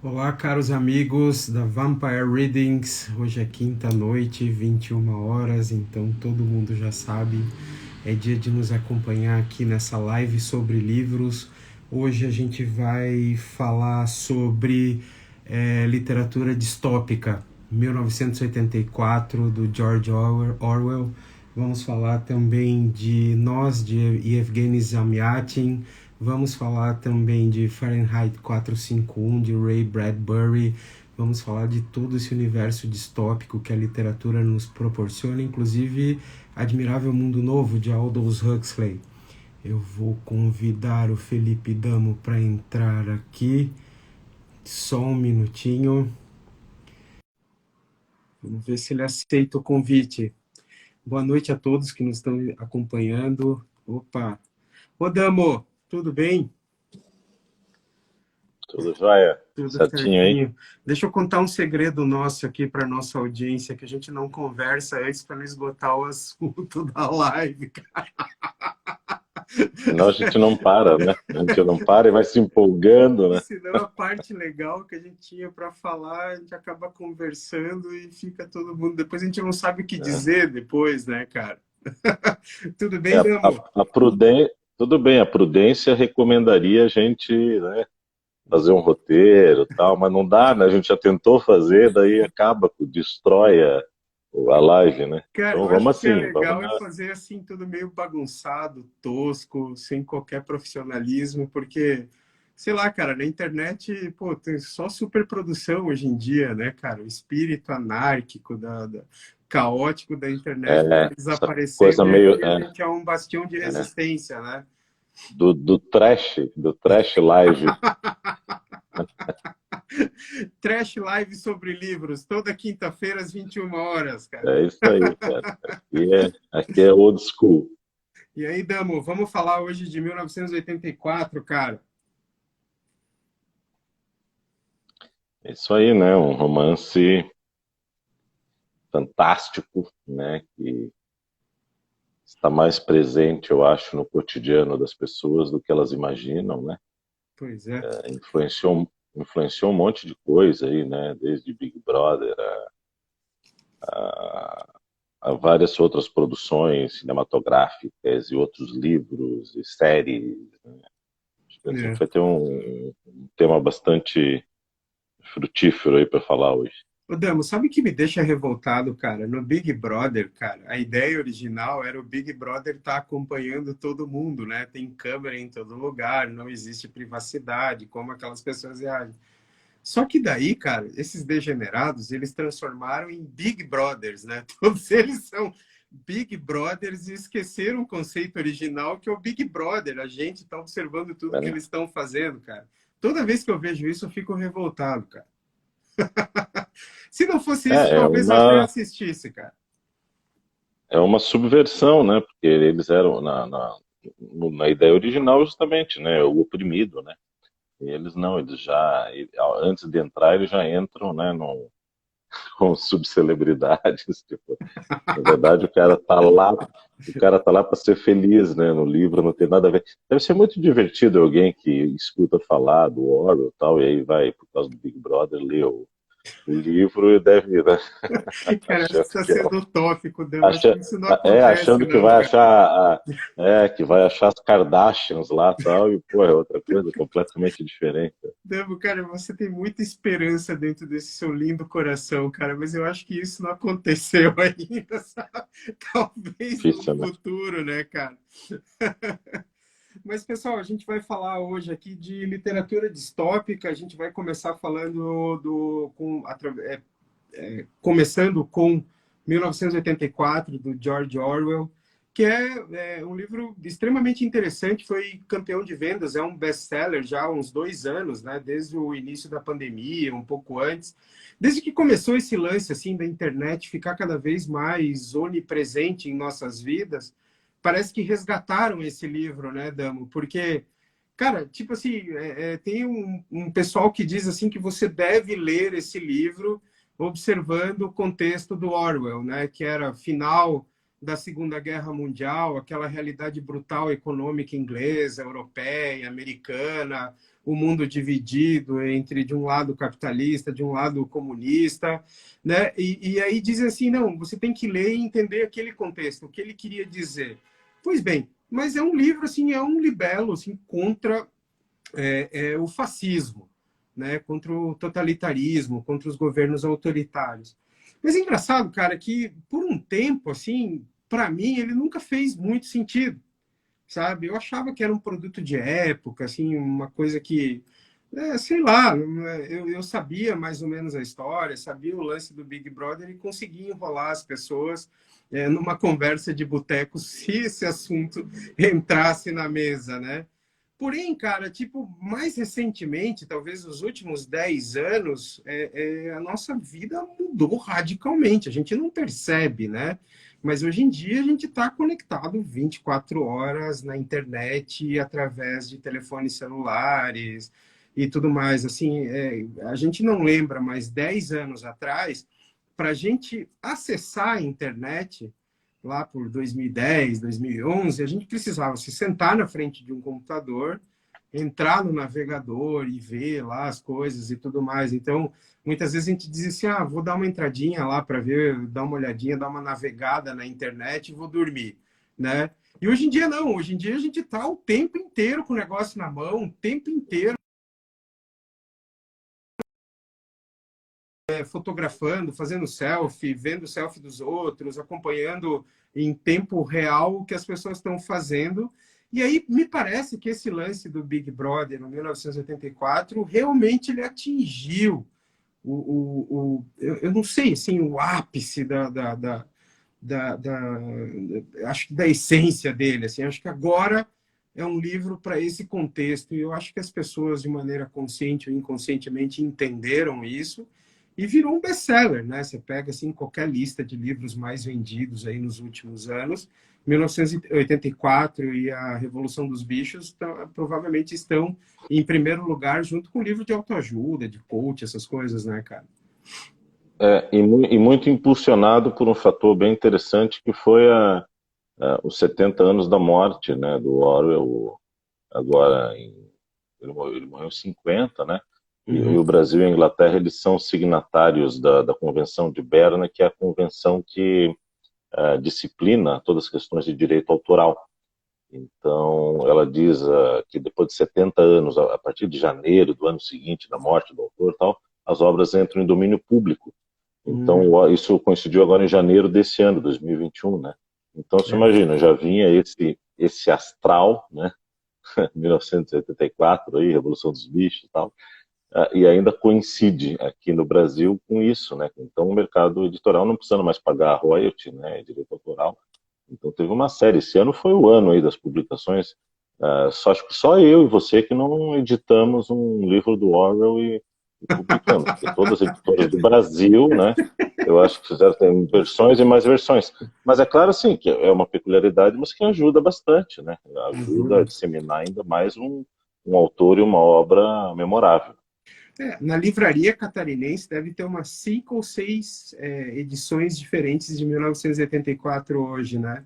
Olá, caros amigos da Vampire Readings. Hoje é quinta-noite, 21 horas, então todo mundo já sabe, é dia de nos acompanhar aqui nessa live sobre livros. Hoje a gente vai falar sobre literatura distópica, 1984, do George Orwell. Vamos falar também de Nós, de Yevgeny Zamyatin. Vamos falar também de Fahrenheit 451, de Ray Bradbury. Vamos falar de todo esse universo distópico que a literatura nos proporciona, inclusive Admirável Mundo Novo, de Aldous Huxley. Eu vou convidar o Felipe Damo para entrar aqui. Só um minutinho. Vamos ver se ele aceita o convite. Boa noite a todos que nos estão acompanhando. Opa! Ô, Damo, tudo bem? Tudo jóia? Tudo Certinho aí? certinho. Deixa eu contar um segredo nosso aqui para nossa audiência, que a gente não conversa antes para não esgotar o assunto da live. Senão a gente não para, né? A gente não para e vai se empolgando, né? Senão a parte legal que a gente tinha para falar, a gente acaba conversando e fica todo mundo. Depois a gente não sabe o que dizer depois, né, cara? Tudo É, bem, Damo? tudo bem, a prudência recomendaria a gente, né, fazer um roteiro e tal, mas não dá, né? A gente já tentou fazer, daí acaba, destrói a live, né? Cara, Então eu acho vamos que é assim, vamos legal é na. fazer assim tudo meio bagunçado, tosco, sem qualquer profissionalismo, porque, sei lá, cara, na internet, pô, tem só superprodução hoje em dia, né, cara? O espírito anárquico, caótico da internet tá Essa coisa desaparecendo e meio aqui a gente é um bastião de resistência, né? do trash live. Trash live sobre livros, toda quinta-feira às 21 horas, cara. É isso aí, cara. Aqui é old school. E aí, Damo, vamos falar hoje de 1984, cara. É isso aí, né? Um romance fantástico, né? Que está mais presente, eu acho, no cotidiano das pessoas do que elas imaginam, né? Pois é. Influenciou um monte de coisa aí, né? Desde Big Brother a várias outras produções cinematográficas e outros livros e séries, né? Acho que a gente É. vai ter um tema bastante frutífero aí para falar hoje. Ô, Damo, sabe o que me deixa revoltado, cara? No Big Brother, cara, a ideia original era o Big Brother estar acompanhando todo mundo, né? Tem câmera em todo lugar, não existe privacidade, como aquelas pessoas reagem. Só que daí, cara, esses degenerados, eles transformaram em Big Brothers, né? Todos eles são Big Brothers e esqueceram o conceito original, que é o Big Brother. A gente está observando tudo que Né? eles estão fazendo, cara. Toda vez que eu vejo isso, eu fico revoltado, cara. Se não fosse isso, É, é talvez eu até uma, assistisse, cara. é uma subversão, né? Porque eles eram, na ideia original, justamente, né? O oprimido, né? E eles não, eles já, antes de entrar, eles já entram, né, com subcelebridades, tipo, na verdade o cara tá lá para ser feliz, né, no livro não tem nada a ver. Deve ser muito divertido alguém que escuta falar do Orwell e tal, e aí vai, por causa do Big Brother, ler o livro e deve, né, Cara, acho que achando está que, sendo utópico, Demo. Acho que acha, isso não acontece, achando que não, vai cara. achar as Kardashians lá e tal, e, pô, é outra coisa completamente diferente. Demo, cara, você tem muita esperança dentro desse seu lindo coração, cara, mas eu acho que isso não aconteceu ainda, sabe? Talvez no Difícil, né? futuro, né, cara? Mas, pessoal, a gente vai falar hoje aqui de literatura distópica. A gente vai começar falando começando com 1984, do George Orwell, que é um livro extremamente interessante, foi campeão de vendas, é um best-seller já há uns 2 anos, né, desde o início da pandemia, um pouco antes, desde que começou esse lance assim da internet ficar cada vez mais onipresente em nossas vidas, parece que resgataram esse livro, né, Damo? Porque, cara, tipo assim, tem um pessoal que diz assim que você deve ler esse livro observando o contexto do Orwell, né, que era final da Segunda Guerra Mundial, aquela realidade brutal econômica inglesa, europeia, americana, o mundo dividido entre, de um lado, capitalista, de um lado, comunista, né? E aí dizem assim, não, você tem que ler e entender aquele contexto, o que ele queria dizer. Pois bem, mas é um livro, assim, é um libelo, assim, contra o fascismo, né? Contra o totalitarismo, contra os governos autoritários. Mas é engraçado, cara, que por um tempo, assim, para mim, ele nunca fez muito sentido, sabe? Eu achava que era um produto de época, assim, uma coisa que, sei lá, eu sabia mais ou menos a história, sabia o lance do Big Brother e conseguia enrolar as pessoas numa conversa de boteco se esse assunto entrasse na mesa, né? Porém, cara, tipo, mais recentemente, talvez nos últimos 10 anos, a nossa vida mudou radicalmente. A gente não percebe, né? Mas hoje em dia a gente está conectado 24 horas na internet, através de telefones celulares e tudo mais. Assim, a gente não lembra, mas 10 anos atrás, para a gente acessar a internet, lá por 2010, 2011, a gente precisava se sentar na frente de um computador, entrar no navegador e ver lá as coisas e tudo mais. Então, muitas vezes a gente dizia assim, vou dar uma entradinha lá para ver, dar uma olhadinha, dar uma navegada na internet e vou dormir, né? E hoje em dia não, hoje em dia a gente está o tempo inteiro com o negócio na mão, o tempo inteiro fotografando, fazendo selfie, vendo selfie dos outros, acompanhando em tempo real o que as pessoas estão fazendo. E aí me parece que esse lance do Big Brother, no 1984, realmente ele atingiu eu não sei, assim, o ápice acho que da essência dele. Assim, acho que agora é um livro para esse contexto. E eu acho que as pessoas, de maneira consciente ou inconscientemente, entenderam isso e virou um best-seller, né? Você pega assim qualquer lista de livros mais vendidos aí nos últimos anos, 1984 e a Revolução dos Bichos provavelmente estão em primeiro lugar, junto com o livro de autoajuda, de coach, essas coisas, né, cara? E muito impulsionado por um fator bem interessante que foi os 70 anos da morte, né, do Orwell, agora ele morreu em 50, né? E o Brasil e a Inglaterra eles são signatários da Convenção de Berna, que é a convenção que disciplina todas as questões de direito autoral. Então, ela diz que depois de 70 anos, a partir de janeiro do ano seguinte, da morte do autor, tal, as obras entram em domínio público. Então, isso coincidiu agora em janeiro desse ano, 2021, né? Então, você imagina, já vinha esse astral, né? 1984, aí, Revolução dos Bichos e tal, e ainda coincide aqui no Brasil com isso, né? Então, o mercado editorial não precisa mais pagar royalty, né? Direito autoral. Então, teve uma série. Esse ano foi o ano aí das publicações. Acho que só eu e você que não editamos um livro do Orwell e publicamos, porque todas as editoras do Brasil, né? Eu acho que fizeram tem versões e mais versões. Mas é claro, sim, que é uma peculiaridade, mas que ajuda bastante, né? Ajuda a disseminar ainda mais um autor e uma obra memorável. Na livraria catarinense deve ter umas 5 ou 6 edições diferentes de 1984 hoje, né?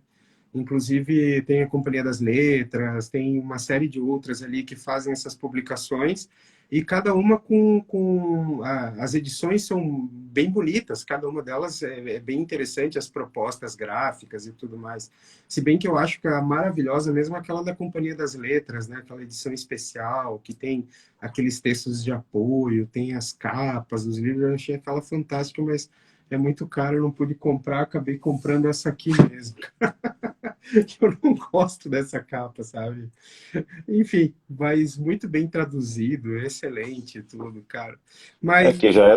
Inclusive tem a Companhia das Letras, tem uma série de outras ali que fazem essas publicações, e cada uma as edições são bem bonitas, cada uma delas é bem interessante, as propostas gráficas e tudo mais. Se bem que eu acho que a maravilhosa mesmo é aquela da Companhia das Letras, né? Aquela edição especial, que tem aqueles textos de apoio, tem as capas dos livros, eu achei aquela fantástica, mas é muito caro, eu não pude comprar, acabei comprando essa aqui mesmo. Eu não gosto dessa capa, sabe? Enfim, mas muito bem traduzido, excelente tudo, cara. Mas Que já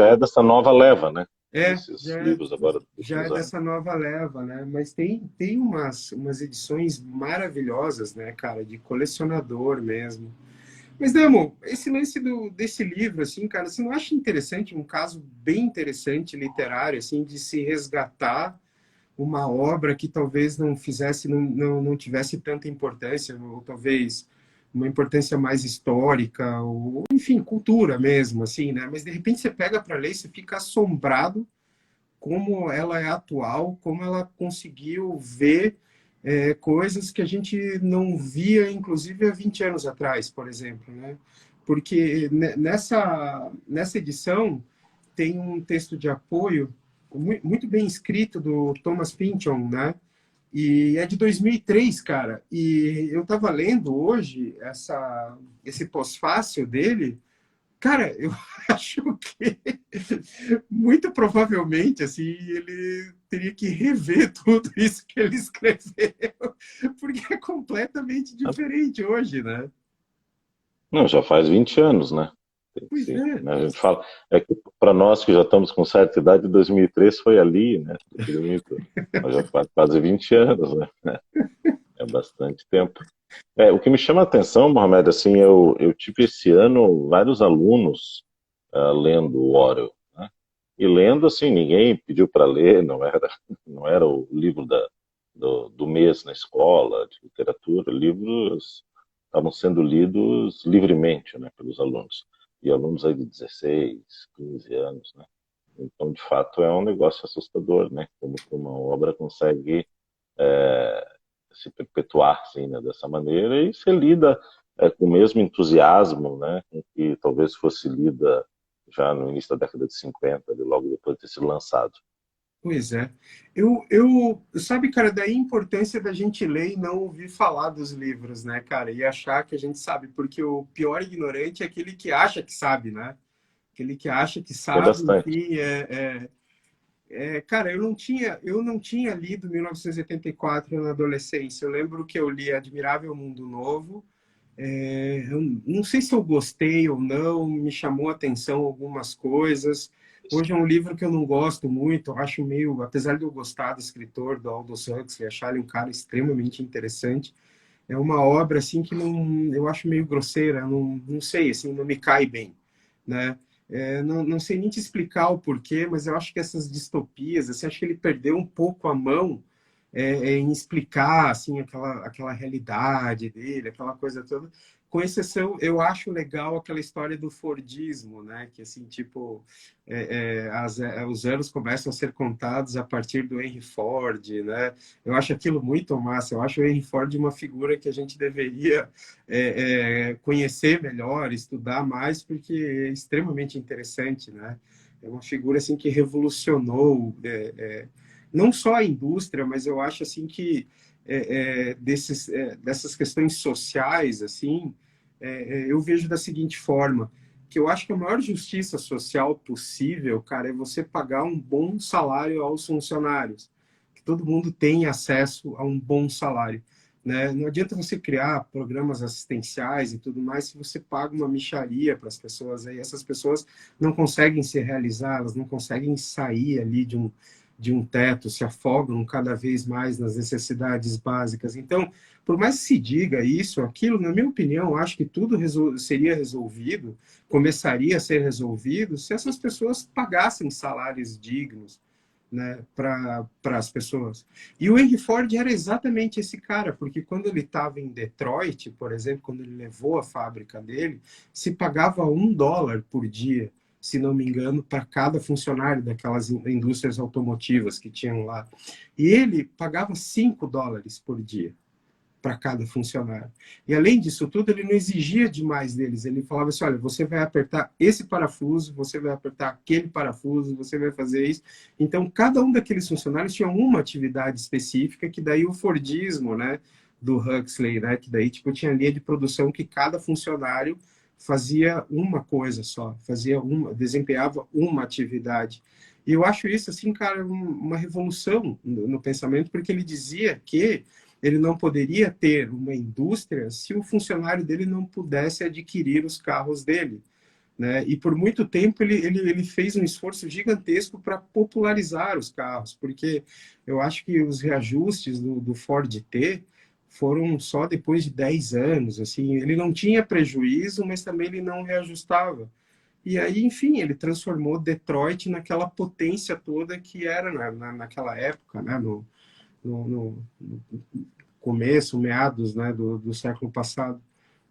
é dessa nova leva, né? é, Desses já, livros agora dos já é últimos anos. dessa nova leva, né? Mas tem umas edições maravilhosas, né, cara, de colecionador mesmo. Mas, Demo, esse lance desse livro, assim, cara, você não acha interessante, um caso bem interessante, literário, assim, de se resgatar uma obra que talvez não fizesse, não tivesse tanta importância, ou talvez uma importância mais histórica, ou, enfim, cultura mesmo, assim, né? Mas, de repente, você pega para ler e você fica assombrado como ela é atual, como ela conseguiu ver coisas que a gente não via, inclusive, há 20 anos atrás, por exemplo, né? Porque nessa edição tem um texto de apoio muito bem escrito do Thomas Pynchon, né? E é de 2003, cara. E eu estava lendo hoje esse pós-fácil dele. Cara, eu acho que muito provavelmente assim ele teria que rever tudo isso que ele escreveu, porque é completamente diferente hoje, né? Não, já faz 20 anos, né? Pois Sim, é. né? A gente fala, é que para nós que já estamos com certa idade, 2003 foi ali, né? Mas já faz quase 20 anos, né? É bastante tempo. O que me chama a atenção, Mohamed, assim, eu tive esse ano vários alunos lendo o Orwell, né? E lendo, assim, ninguém pediu para ler, não era o livro do mês na escola, de literatura, livros estavam sendo lidos livremente, né, pelos alunos. E alunos aí de 16, 15 anos, né? Então, de fato, é um negócio assustador, né? Como que uma obra consegue é, se perpetuar assim, né, dessa maneira e ser lida com o mesmo entusiasmo, né, com que talvez fosse lida já no início da década de 50, ali, logo depois de ter sido lançado. Pois é. Sabe, cara, daí a importância da gente ler e não ouvir falar dos livros, né, cara? E achar que a gente sabe, porque o pior ignorante é aquele que acha que sabe, né? Aquele que acha que Tem sabe, bastante. enfim, cara, eu não tinha lido 1984 na adolescência. Eu lembro que eu li Admirável Mundo Novo. Eu não sei se eu gostei ou não, me chamou a atenção algumas coisas. Hoje é um livro que eu não gosto muito, eu acho meio, apesar de eu gostar do escritor, do Aldous Huxley, achar ele um cara extremamente interessante, é uma obra assim que não, eu acho meio grosseira, não sei, assim, não me cai bem, né? Não sei nem te explicar o porquê, mas eu acho que essas distopias, assim, acho que ele perdeu um pouco a mão em explicar assim aquela realidade dele, aquela coisa toda. Com exceção, eu acho legal aquela história do Fordismo, né? Que assim, tipo, os anos começam a ser contados a partir do Henry Ford, né? Eu acho aquilo muito massa. Eu acho o Henry Ford uma figura que a gente deveria conhecer melhor, estudar mais, porque é extremamente interessante, né? É uma figura assim que revolucionou não só a indústria, mas eu acho assim que dessas questões sociais, assim, eu vejo da seguinte forma, que eu acho que a maior justiça social possível, cara, é você pagar um bom salário aos funcionários, que todo mundo tenha acesso a um bom salário. Né? Não adianta você criar programas assistenciais e tudo mais se você paga uma mixaria para as pessoas, aí essas pessoas não conseguem se realizar, elas não conseguem sair ali de um teto, se afogam cada vez mais nas necessidades básicas. Então, por mais que se diga isso, aquilo, na minha opinião, acho que tudo seria resolvido, começaria a ser resolvido, se essas pessoas pagassem salários dignos, né, para as pessoas. E o Henry Ford era exatamente esse cara, porque quando ele estava em Detroit, por exemplo, quando ele levou a fábrica dele, se pagava $1 por dia, se não me engano, para cada funcionário daquelas indústrias automotivas que tinham lá. E ele pagava $5 por dia para cada funcionário. E além disso tudo, ele não exigia demais deles. Ele falava assim: olha, você vai apertar esse parafuso, você vai apertar aquele parafuso, você vai fazer isso. Então, cada um daqueles funcionários tinha uma atividade específica, que daí o Fordismo, né, do Huxley, né, que daí tipo tinha linha de produção que cada funcionário fazia uma coisa só, desempenhava uma atividade. E eu acho isso assim, cara, uma revolução no pensamento, porque ele dizia que ele não poderia ter uma indústria se o funcionário dele não pudesse adquirir os carros dele. Né? E por muito tempo ele fez um esforço gigantesco para popularizar os carros, porque eu acho que os reajustes do Ford T foram só depois de 10 anos. Assim, ele não tinha prejuízo, mas também ele não reajustava. E aí, enfim, ele transformou Detroit naquela potência toda que era naquela época, né? No começo, meados, né, do século passado.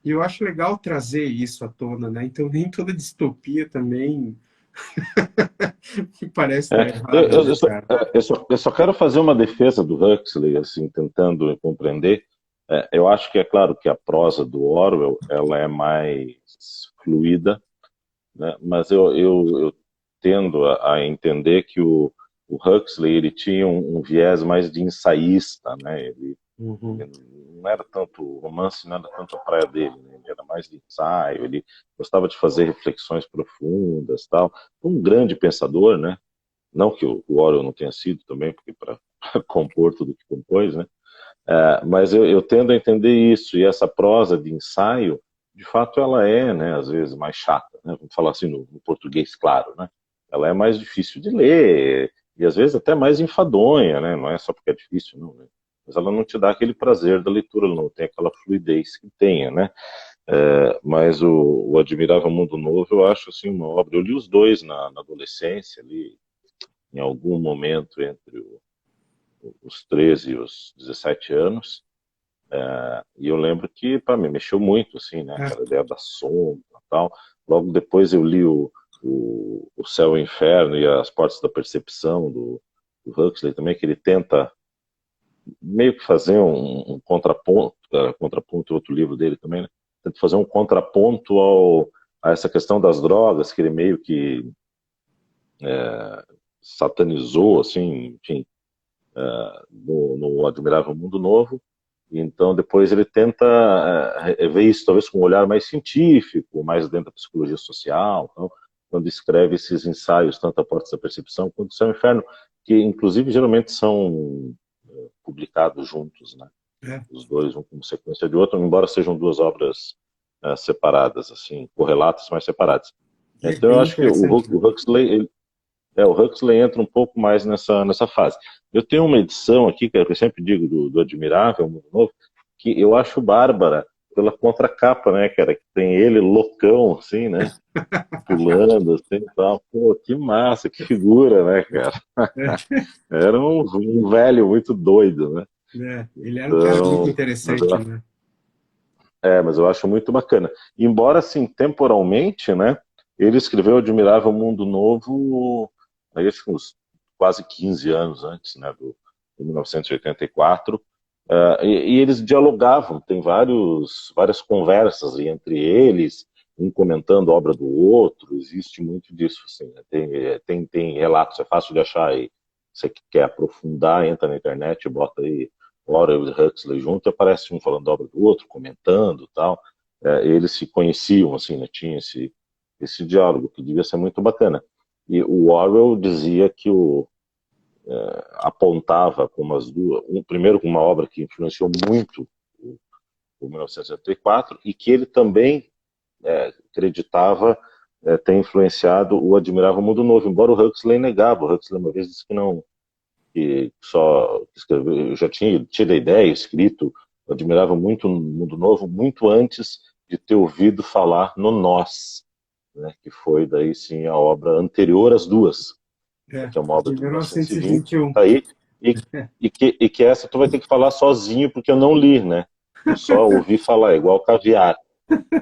E eu acho legal trazer isso à tona, né? Então, nem toda distopia também Parece estar É, errado, né, cara? eu só quero fazer uma defesa do Huxley, assim, tentando compreender. Eu acho que é claro que a prosa do Orwell ela é mais fluida, né? Mas eu tendo a entender que o Huxley ele tinha um viés mais de ensaísta, né? Uhum. Ele não era tanto romance, não era tanto a praia dele, né? Ele era mais de ensaio, ele gostava de fazer reflexões profundas, tal. Um grande pensador, né? Não que o Orwell não tenha sido também, porque para compor tudo que compôs, né? Mas eu tendo a entender isso, e essa prosa de ensaio, de fato, ela é, né, às vezes, mais chata, né? Vamos falar assim no português claro, né? Ela é mais difícil de ler, e às vezes até mais enfadonha, né? Não é só porque é difícil, não, né? Mas ela não te dá aquele prazer da leitura, ela não tem aquela fluidez que tenha, né? Mas o Admirável Mundo Novo, eu acho assim uma obra. Eu li os dois na adolescência, ali, em algum momento entre os 13 e os 17 anos. E eu lembro que, para mim, mexeu muito, assim, né? É, Aquela ideia da sombra e tal. Logo depois eu li o Céu e o Inferno e As Portas da Percepção, do Huxley também, que ele tenta meio que fazer um contraponto, contraponto, outro livro dele também, né? Tenta fazer um contraponto a essa questão das drogas, que ele meio que satanizou, assim, enfim, no Admirável Mundo Novo. Então, depois ele tenta ver isso talvez com um olhar mais científico, mais dentro da psicologia social, então, quando escreve esses ensaios, tanto a Portas da Percepção quanto o Céu e o Inferno, que inclusive geralmente são publicados juntos, né? é. Os dois, um como sequência de outro, embora sejam duas obras separadas, assim, correlatas, mas separadas. E é Então, eu bem acho que interessante, né? o Huxley, o Huxley entra um pouco mais nessa fase. Eu tenho uma edição aqui, que eu sempre digo do Admirável, Mundo Novo, que eu acho bárbara pela contracapa, né, cara? Que tem ele loucão, assim, né? Pulando, assim, tal. Pô, que massa, que figura, né, cara? Era um velho muito doido, né? Ele era um cara muito Então, interessante, né? mas eu acho muito bacana. Embora, assim, temporalmente, né, ele escreveu o Admirável Mundo Novo, aí, acho que uns quase 15 anos antes, né, de 1984, e eles dialogavam, tem várias conversas entre eles, um comentando a obra do outro, existe muito disso, assim, né? Tem relatos, é fácil de achar aí, você que quer aprofundar, entra na internet, bota aí Orwell e Huxley junto, aparece um falando da obra do outro, comentando tal. Eles se conheciam, assim, né? Tinha esse diálogo, que devia ser muito bacana. E o Orwell dizia que apontava como as duas, primeiro com uma obra que influenciou muito o 1974, e que ele também acreditava ter influenciado o Admirável Mundo Novo, embora o Huxley negava. O Huxley uma vez disse que não, que só escreveu, eu já tinha tido a ideia, escrito, eu admirava muito o Mundo Novo, muito antes de ter ouvido falar no Nós, né, que foi daí sim a obra anterior às duas, né, É, que é uma obra de de 1920, 1921. tá aí, e que essa tu vai ter que falar sozinho, porque eu não li, né? Eu só ouvi falar, igual caviar,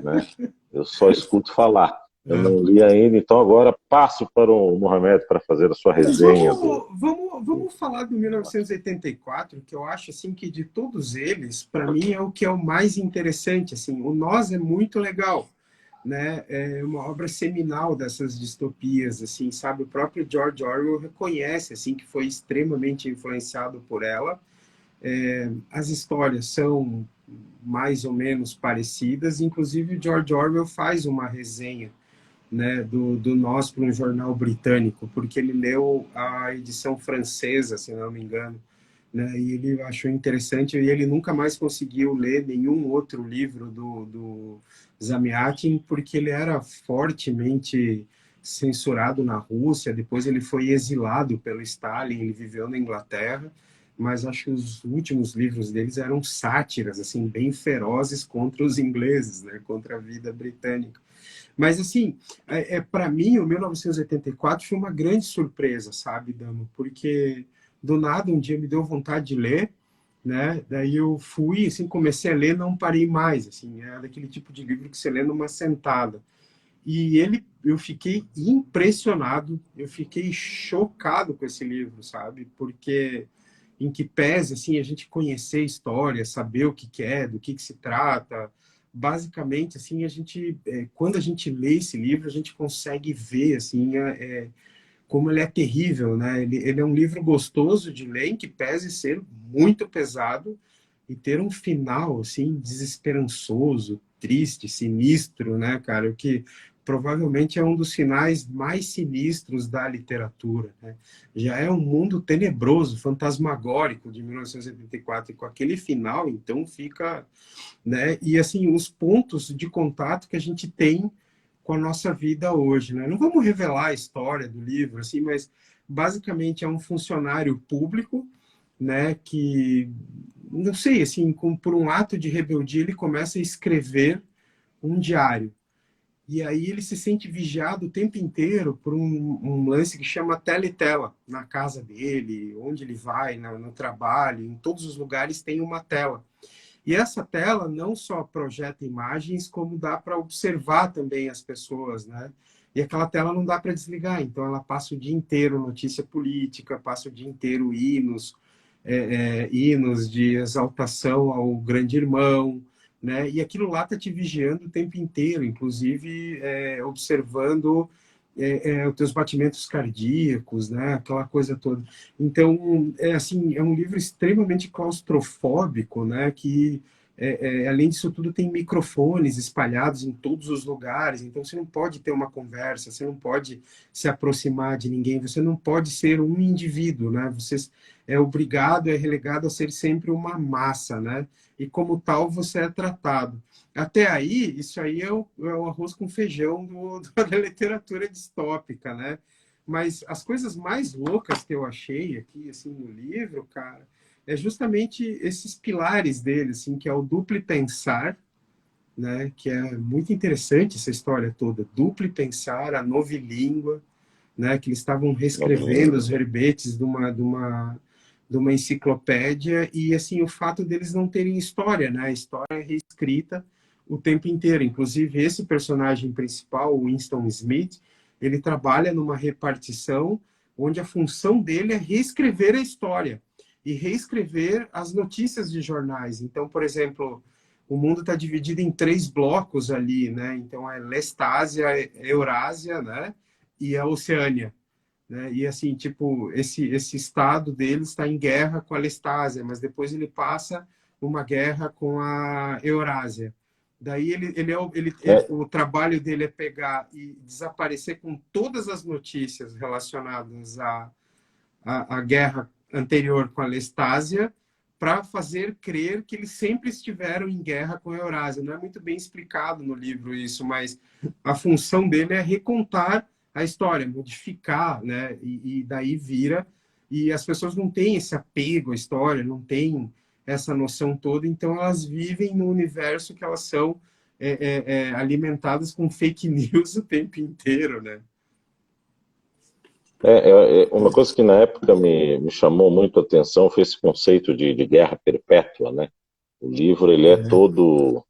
né? Eu só escuto falar. Eu É. não li ainda, então agora passo para o Mohamed para fazer a sua resenha Vamos falar do 1984, que eu acho assim que de todos eles, para mim é o que é o mais interessante. Assim, o Nós é muito legal, né? É uma obra seminal dessas distopias, assim, sabe? O próprio George Orwell reconhece assim que foi extremamente influenciado por ela. As histórias são mais ou menos parecidas, inclusive o George Orwell faz uma resenha, né, do Nós para um jornal britânico, porque ele leu a edição francesa, se não me engano, né, e ele achou interessante, e ele nunca mais conseguiu ler nenhum outro livro do Zamyatin, porque ele era fortemente censurado na Rússia, depois ele foi exilado pelo Stalin, ele viveu na Inglaterra, mas acho que os últimos livros deles eram sátiras, assim, bem ferozes contra os ingleses, né, contra a vida britânica. Mas, assim, para mim, o 1984 foi uma grande surpresa, sabe, Dama? Porque do nada um dia me deu vontade de ler, né? Daí eu fui, assim, comecei a ler, não parei mais, assim, é daquele tipo de livro que você lê numa sentada. E eu fiquei impressionado, eu fiquei chocado com esse livro, sabe? Porque em que pese assim a gente conhecer a história, saber o que que é, do que se trata, basicamente assim a gente, quando a gente lê esse livro, a gente consegue ver assim como ele é terrível, né? Ele é um livro gostoso de ler, em que pese ser muito pesado e ter um final assim desesperançoso, triste, sinistro, né, cara? O que provavelmente é um dos finais mais sinistros da literatura, né? Já é um mundo tenebroso, fantasmagórico de 1984 e quatro, e com aquele final, então fica, né? E assim, os pontos de contato que a gente tem com a nossa vida hoje, né? Não vamos revelar a história do livro, assim, mas basicamente é um funcionário público, né, que não sei, assim, por um ato de rebeldia ele começa a escrever um diário. E aí ele se sente vigiado o tempo inteiro por um lance que chama tela e tela na casa dele, onde ele vai, no trabalho, em todos os lugares tem uma tela. E essa tela não só projeta imagens, como dá para observar também as pessoas, né? E aquela tela não dá para desligar, então ela passa o dia inteiro notícia política, passa o dia inteiro hinos de exaltação ao grande irmão, né? E aquilo lá está te vigiando o tempo inteiro, inclusive observando os teus batimentos cardíacos, né? Aquela coisa toda. Então, assim, é um livro extremamente claustrofóbico, né? Que além disso tudo tem microfones espalhados em todos os lugares. Então, você não pode ter uma conversa, você não pode se aproximar de ninguém, você não pode ser um indivíduo, né? Você é obrigado, é relegado a ser sempre uma massa, né? E como tal você é tratado. Até aí, isso aí é o arroz com feijão da literatura distópica, né? Mas as coisas mais loucas que eu achei aqui, assim, no livro, cara, é justamente esses pilares dele, assim, que é o duplo pensar, né? Que é muito interessante essa história toda. Duplo pensar, a novilíngua, né? Que eles estavam reescrevendo os verbetes de uma enciclopédia e assim o fato deles não terem história, né? A história é reescrita o tempo inteiro. Inclusive esse personagem principal, o Winston Smith, ele trabalha numa repartição onde a função dele é reescrever a história e reescrever as notícias de jornais. Então, por exemplo, o mundo está dividido em três blocos ali, né? Então é Lestásia, Eurásia, né? E a Oceânia, né? E assim, tipo, esse estado dele está em guerra com a Lestásia, mas depois ele passa uma guerra com a Eurásia. Daí É, o trabalho dele é pegar e desaparecer com todas as notícias relacionadas à guerra anterior com a Lestásia, para fazer crer que eles sempre estiveram em guerra com a Eurásia. Não é muito bem explicado no livro isso, mas a função dele é recontar a história, modificar, né? E daí vira. E as pessoas não têm esse apego à história, não têm essa noção toda, então elas vivem no universo que elas são alimentadas com fake news o tempo inteiro, né? uma coisa que na época me chamou muito a atenção foi esse conceito de guerra perpétua, né? O livro ele é todo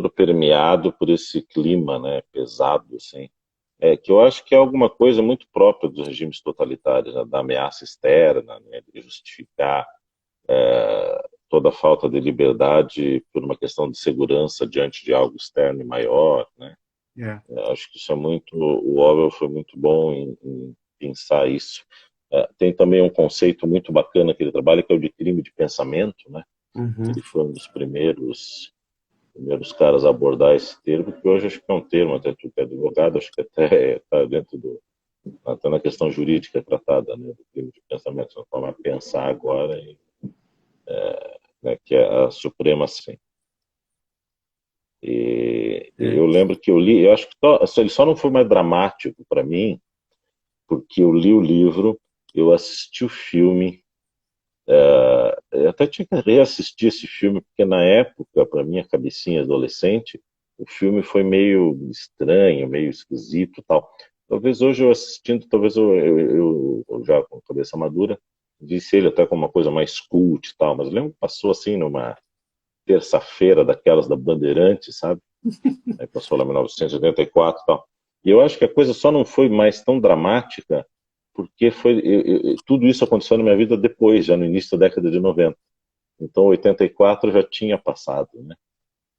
permeado por esse clima, né, pesado, assim. Que eu acho que é alguma coisa muito própria dos regimes totalitários, né, da ameaça externa, né, de justificar toda a falta de liberdade por uma questão de segurança diante de algo externo e maior, né? É. Acho que isso é muito. O Orwell foi muito bom em pensar isso. Tem também um conceito muito bacana que ele trabalha, que é o de crime de pensamento, né? Uhum. Ele foi um dos primeiros caras a abordar esse termo, que hoje acho que é um termo, até tu que é advogado, acho que até está dentro até na questão jurídica tratada, né? Do crime de pensamento, uma forma de pensar agora, né, que é a suprema, sim. E É. eu lembro que eu li, eu acho que ele só não foi mais dramático para mim, porque eu li o livro, eu assisti o filme, eu até tinha que reassistir esse filme, porque na época, para minha cabecinha adolescente, o filme foi meio estranho, meio esquisito e tal. Talvez hoje eu assistindo, talvez eu já com cabeça madura, disse ele até como uma coisa mais cult e tal, mas eu lembro que passou assim numa terça-feira daquelas da Bandeirante, sabe? Aí passou lá 1984 e tal. E eu acho que a coisa só não foi mais tão dramática porque tudo isso aconteceu na minha vida depois, já no início da década de 90. Então, 84 já tinha passado, né?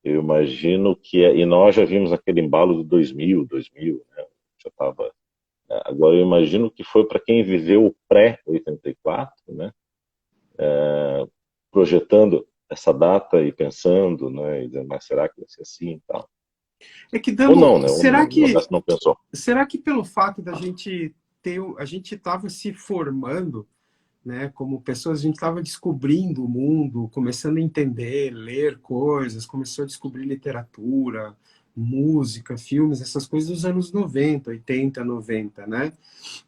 Eu imagino que... E nós já vimos aquele embalo de 2000, né? Já estava... Agora, eu imagino que foi para quem viveu o pré-84, né? Projetando essa data e pensando, né? E dizendo, mas será que vai ser assim e tal? É que Ou dando, não, né? O Ernesto não pensou. será que pelo fato da gente ter, a gente estava se formando, né, como pessoas, a gente estava descobrindo o mundo, começando a entender, ler coisas, começou a descobrir literatura, música, filmes, essas coisas dos anos 90, 80, 90, né?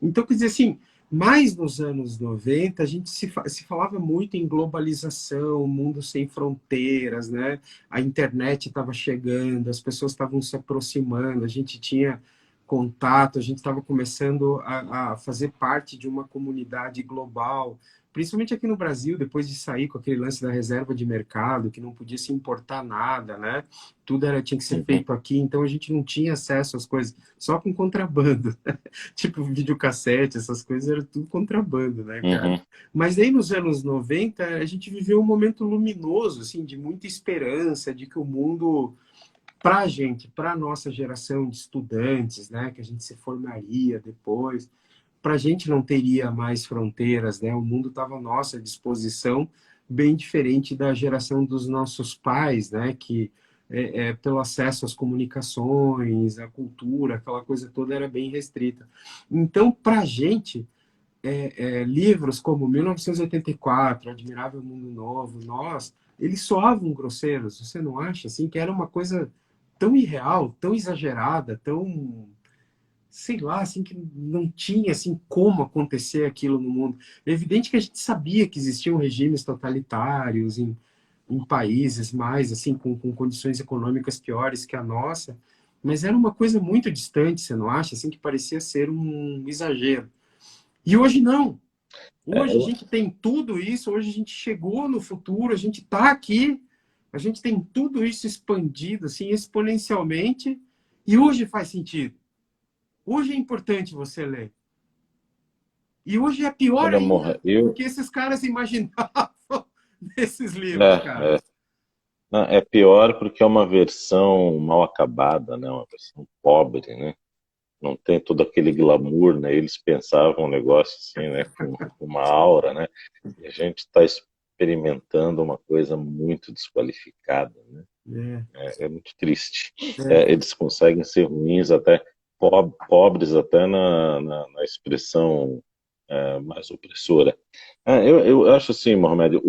Então, quer dizer assim, mais nos anos 90, a gente se falava muito em globalização, mundo sem fronteiras, né? A internet estava chegando, as pessoas estavam se aproximando, a gente tinha contato, a gente estava começando a fazer parte de uma comunidade global, principalmente aqui no Brasil, depois de sair com aquele lance da reserva de mercado, que não podia se importar nada, né? Tudo tinha que ser Uhum, feito aqui, então a gente não tinha acesso às coisas, só com contrabando. Tipo videocassete, essas coisas era tudo contrabando, né, cara? uhum. Mas aí nos anos 90 a gente viveu um momento luminoso, assim, de muita esperança, de que o mundo, para a gente, para a nossa geração de estudantes, né, que a gente se formaria depois, para a gente não teria mais fronteiras, né? O mundo estava à nossa disposição, bem diferente da geração dos nossos pais, né? Que pelo acesso às comunicações, à cultura, aquela coisa toda era bem restrita. Então, para a gente, livros como 1984, Admirável Mundo Novo, Nós, eles soavam grosseiros, você não acha? Assim, que era uma coisa tão irreal, tão exagerada, tão, sei lá, assim, que não tinha, assim, como acontecer aquilo no mundo. É evidente que a gente sabia que existiam regimes totalitários em países mais, assim, com condições econômicas piores que a nossa, mas era uma coisa muito distante, você não acha? Assim, que parecia ser um exagero. E hoje não. É, Hoje a gente tem tudo isso, hoje a gente chegou no futuro, a gente está aqui, a gente tem tudo isso expandido, assim, exponencialmente, e hoje faz sentido. Hoje é importante você ler. E hoje é pior olha, ainda morra, eu... do que esses caras imaginavam nesses livros, cara. É, não, é pior porque é uma versão mal acabada, né? Uma versão pobre, né? Não tem todo aquele glamour, né? Eles pensavam um negócio assim, né? Com uma aura, né? E a gente está experimentando uma coisa muito desqualificada, né? É, É muito triste. é, Eles conseguem ser ruins até pobres até na expressão mais opressora. Eu acho assim, Mohamed,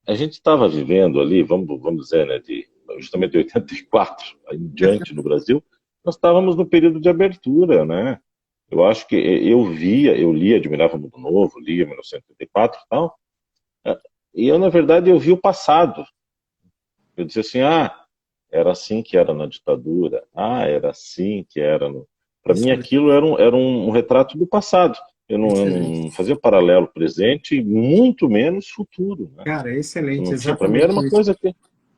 a gente estava vivendo ali, vamos dizer, né, justamente de 84 em diante no Brasil, nós estávamos no período de abertura, né? Eu acho que eu lia Admirável Mundo Novo, lia 1984 e tal, eh, e eu, na verdade, eu vi o passado. Eu dizia assim, era assim que era na ditadura, era assim que era no... Para mim, excelente, aquilo era um retrato do passado. Eu excelente. não fazia paralelo presente e muito menos futuro, né? Cara, Eu excelente, não tinha, para mim era exatamente uma isso. coisa que,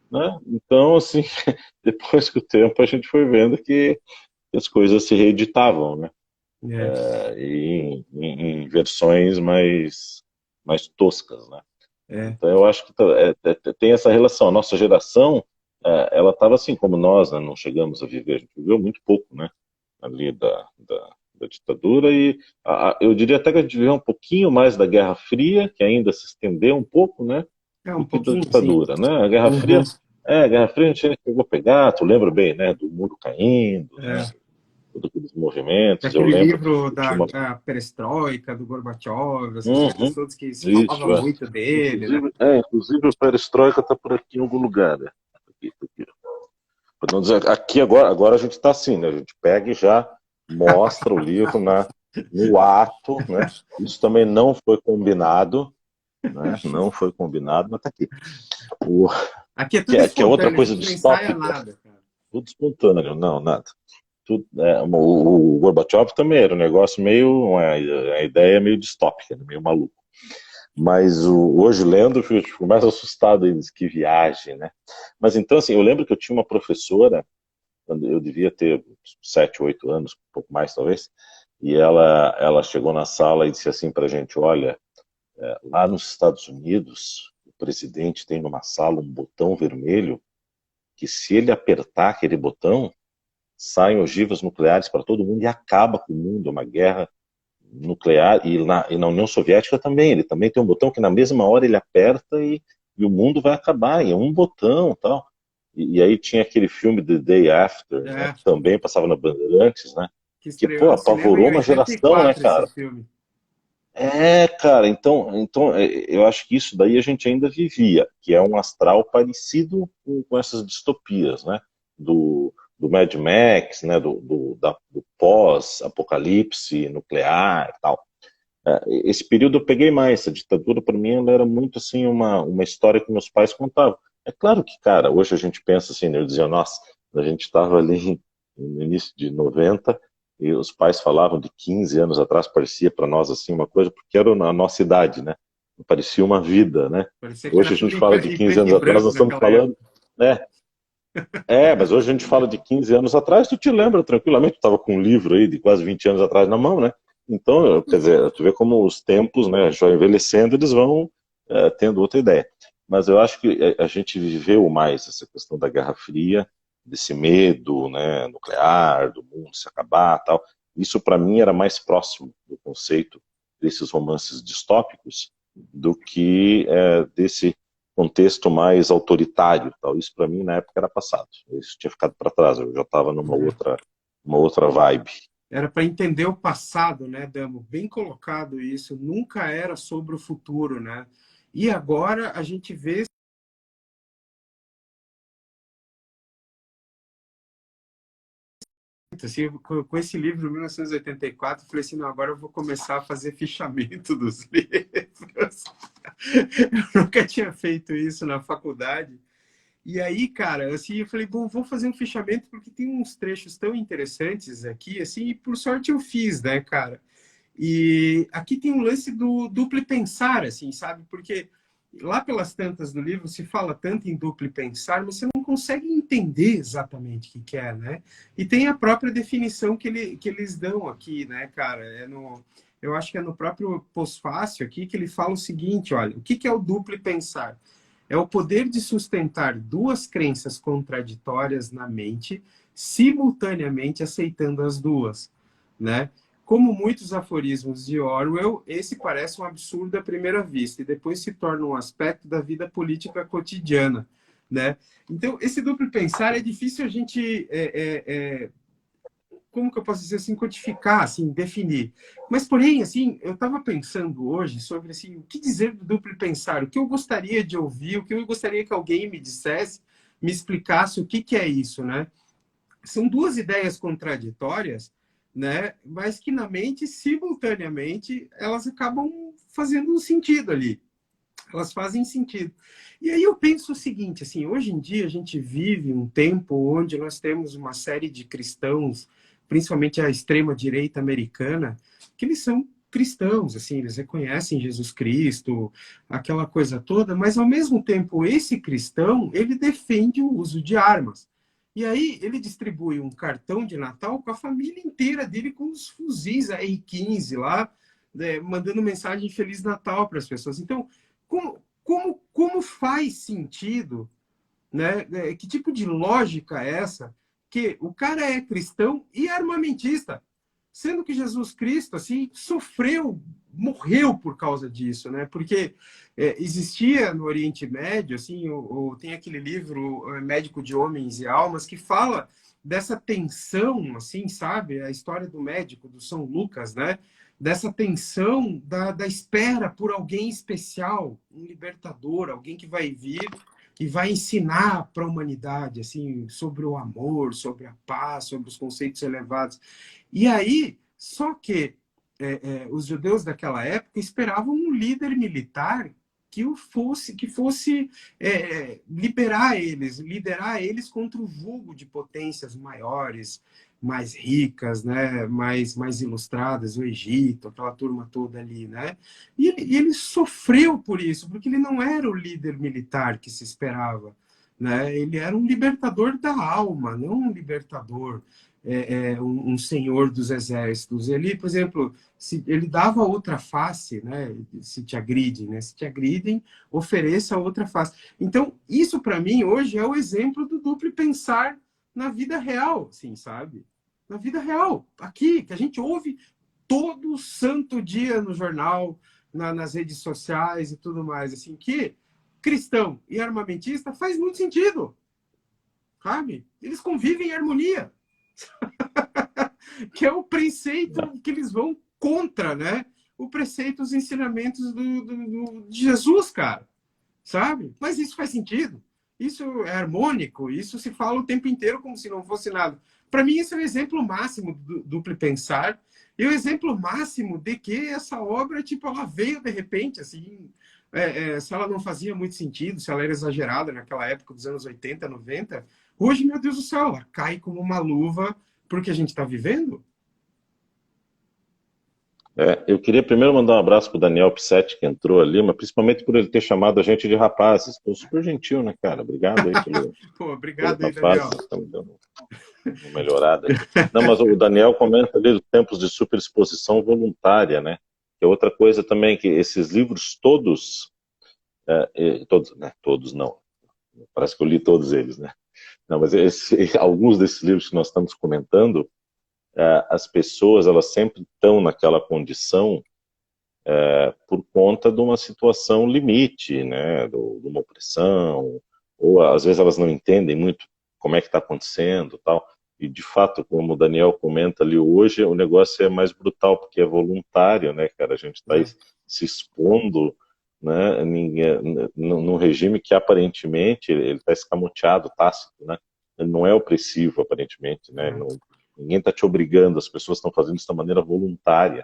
né? Então, assim, depois que o tempo a gente foi vendo que as coisas se reeditavam, né? É, E em versões mais toscas, né? é. Então eu acho que tem essa relação. A nossa geração, ela estava assim como nós, né? Não chegamos a viver, a gente viveu muito pouco, né? Ali da ditadura e eu diria até que a gente viveu um pouquinho mais da Guerra Fria, que ainda se estendeu um pouco, né? É um Do que da pouquinho, sim. ditadura, né? A Guerra Uhum. Fria, a Guerra Fria a gente chegou a pegar, tu lembra bem, né? Do muro caindo, né? É. Todos aqueles movimentos. Eu Aquele lembro, livro eu tinha da uma... perestroika, do Gorbachev, essas coisas Uhum, todas que se falava isso, é. muito dele, né? Inclusive o Perestroika está por aqui em algum lugar, né? Aqui. Pra não dizer, aqui agora a gente está assim, né? A gente pega e já mostra o livro no ato, né? Isso também não foi combinado, né? Não foi combinado, mas está aqui. O, Aqui é que, tudo é, que é outra espontâneo, a coisa gente não ensaia distópica, nada, cara. tudo espontâneo, não, nada. O Gorbachev também era um negócio meio, a ideia meio distópica, né? Meio maluco. Mas hoje, lendo, eu fico mais assustado ainda, que viagem, né? Mas então, assim, eu lembro que eu tinha uma professora, quando eu devia ter 7, 8 anos, um pouco mais talvez, e ela chegou na sala e disse assim para a gente: olha, lá nos Estados Unidos, o presidente tem numa sala um botão vermelho que, se ele apertar aquele botão, saem ogivas nucleares para todo mundo e acaba com o mundo, uma guerra nuclear. E na União Soviética também, ele também tem um botão que na mesma hora ele aperta e o mundo vai acabar, e é um botão tal. E aí tinha aquele filme The Day After, né, É, que também passava na Bandeirantes, né, que que, estreou pô, no cinema em apavorou uma geração, né, 84 esse cara? filme. Cara, então eu acho que isso daí a gente ainda vivia, que é um astral parecido com essas distopias, né? Do Mad Max, né? Do pós-apocalipse nuclear e tal. Esse período eu peguei mais. A ditadura, para mim, ela era muito assim uma história que meus pais contavam. É claro que, cara, hoje a gente pensa assim, né? Eu dizia, nossa, a gente estava ali no início de 90 e os pais falavam de 15 anos atrás, parecia para nós assim uma coisa, porque era na nossa idade, né? Parecia uma vida, né? Parecia que Hoje era a tudo gente fala de em 15 preto anos e atrás, branco nós estamos naquela falando, época. né? Mas hoje a gente fala de 15 anos atrás, tu te lembra tranquilamente, tu estava com um livro aí de quase 20 anos atrás na mão, né? Então, quer dizer, tu vê como os tempos, né, já envelhecendo, eles vão tendo outra ideia. Mas eu acho que a gente viveu mais essa questão da Guerra Fria, desse medo, né, nuclear, do mundo se acabar, tal. Isso para mim era mais próximo do conceito desses romances distópicos do que desse contexto mais autoritário, tal. Isso para mim na época era passado. Isso tinha ficado para trás. Eu já estava uma outra vibe. Era para entender o passado, né, Damo? Bem colocado isso. Nunca era sobre o futuro, né? E agora a gente vê assim, com esse livro, 1984, eu falei assim, não, agora eu vou começar a fazer fichamento dos livros. Eu nunca tinha feito isso na faculdade. E aí, cara, assim, eu falei, bom, vou fazer um fichamento porque tem uns trechos tão interessantes aqui, assim, e por sorte eu fiz, né, cara? E aqui tem um lance do duplo pensar, assim, sabe? Porque lá pelas tantas do livro se fala tanto em duplo pensar, mas você não consegue entender exatamente o que é, né? E tem a própria definição que eles dão aqui, né, cara? Eu acho que é no próprio pós-fácil aqui que ele fala o seguinte, olha, o que é o duplo pensar? É o poder de sustentar duas crenças contraditórias na mente, simultaneamente aceitando as duas, né? Como muitos aforismos de Orwell, esse parece um absurdo à primeira vista e depois se torna um aspecto da vida política cotidiana, né? Então, esse duplo pensar é difícil a gente, como que eu posso dizer assim, codificar, assim, definir. Mas, porém, assim, eu estava pensando hoje sobre assim, o que dizer do duplo pensar, o que eu gostaria de ouvir, o que eu gostaria que alguém me dissesse, me explicasse o que é isso, né? São duas ideias contraditórias, né? Mas que na mente, simultaneamente, elas acabam fazendo um sentido ali. Elas fazem sentido. E aí eu penso o seguinte, assim, hoje em dia a gente vive um tempo onde nós temos uma série de cristãos, principalmente a extrema direita americana, que eles são cristãos, assim, eles reconhecem Jesus Cristo, aquela coisa toda, mas ao mesmo tempo esse cristão, ele defende o uso de armas. E aí ele distribui um cartão de Natal com a família inteira dele com os fuzis R-15 lá, né, mandando mensagem de Feliz Natal para as pessoas. Então, como faz sentido, né? Que tipo de lógica é essa? Que o cara é cristão e armamentista, sendo que Jesus Cristo assim sofreu, morreu por causa disso, né? Porque existia no Oriente Médio assim, tem aquele livro Médico de Homens e Almas que fala dessa tensão, assim, sabe? A história do médico, do São Lucas, né? Dessa tensão da espera por alguém especial, um libertador, alguém que vai vir e vai ensinar para a humanidade assim sobre o amor, sobre a paz, sobre os conceitos elevados. E aí, só que os judeus daquela época esperavam um líder militar que fosse liderar eles contra o jugo de potências maiores, mais ricas, né, mais ilustradas, o Egito, aquela turma toda ali, né? E ele sofreu por isso, porque ele não era o líder militar que se esperava, né? Ele era um libertador da alma, não um libertador, um senhor dos exércitos. Ele, por exemplo, se ele dava outra face, né? Se te agridem, né? Se te agridem, ofereça outra face. Então, isso para mim hoje é o exemplo do duplo pensar na vida real, assim, sabe? Na vida real, aqui, que a gente ouve todo santo dia no jornal, nas redes sociais e tudo mais, assim, que cristão e armamentista faz muito sentido, sabe? Eles convivem em harmonia, que é o preceito que eles vão contra, né? O preceito, os ensinamentos de Jesus, cara, sabe? Mas isso faz sentido, isso é harmônico, isso se fala o tempo inteiro como se não fosse nada. Para mim, esse é o exemplo máximo do duplo pensar e o exemplo máximo de que essa obra, tipo, ela veio de repente, assim, se ela não fazia muito sentido, se ela era exagerada naquela época dos anos 80, 90, hoje, meu Deus do céu, ela cai como uma luva porque a gente está vivendo. Eu queria primeiro mandar um abraço pro Daniel Pissetti, que entrou ali, mas principalmente por ele ter chamado a gente de rapazes. Foi super gentil, né, cara? Obrigado aí Pô, pelo obrigado aí, rapaz, Daniel. estamos dando uma melhorada aqui. Não, mas o Daniel comenta ali os tempos de superexposição voluntária, né? Que é outra coisa também, que esses livros todos, todos, né? Todos não. Parece que eu li todos eles, né? Não, mas alguns desses livros que nós estamos comentando, as pessoas, elas sempre estão naquela condição por conta de uma situação limite, né? De uma opressão, ou às vezes elas não entendem muito como é que está acontecendo, tal. E de fato, como o Daniel comenta ali hoje, o negócio é mais brutal porque é voluntário, né, cara? A gente está se expondo, né, num regime que aparentemente ele está escamoteado, tácito, né? Ele não é opressivo aparentemente, né? Ninguém está te obrigando, as pessoas estão fazendo isso da maneira voluntária.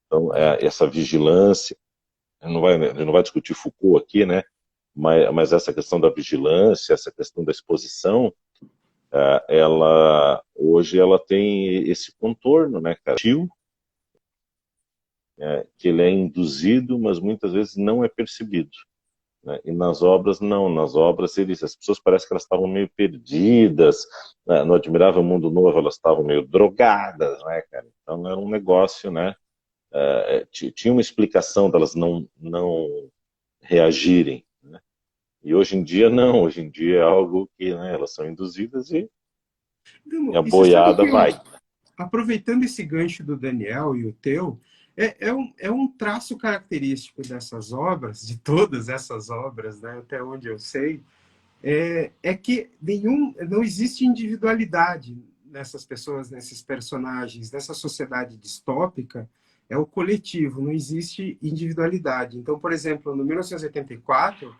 Então, essa vigilância, a gente não vai discutir Foucault aqui, né? Mas essa questão da vigilância, essa questão da exposição, hoje ela tem esse contorno, né, cara? Que ele é induzido, mas muitas vezes não é percebido. Né? E nas obras, não. Nas obras, as pessoas parecem que elas estavam meio perdidas. Né? No Admirável Mundo Novo, elas estavam meio drogadas, né, cara? Então era um negócio, né? Tinha uma explicação delas não reagirem. Né? E hoje em dia, não. Hoje em dia é algo que, né, elas são induzidas e a E você sabe boiada que, vai. aproveitando esse gancho do Daniel e o teu, é um traço característico dessas obras, de todas essas obras, né, até onde eu sei, que não existe individualidade nessas pessoas, nesses personagens, nessa sociedade distópica, é o coletivo, não existe individualidade. Então, por exemplo, no 1984,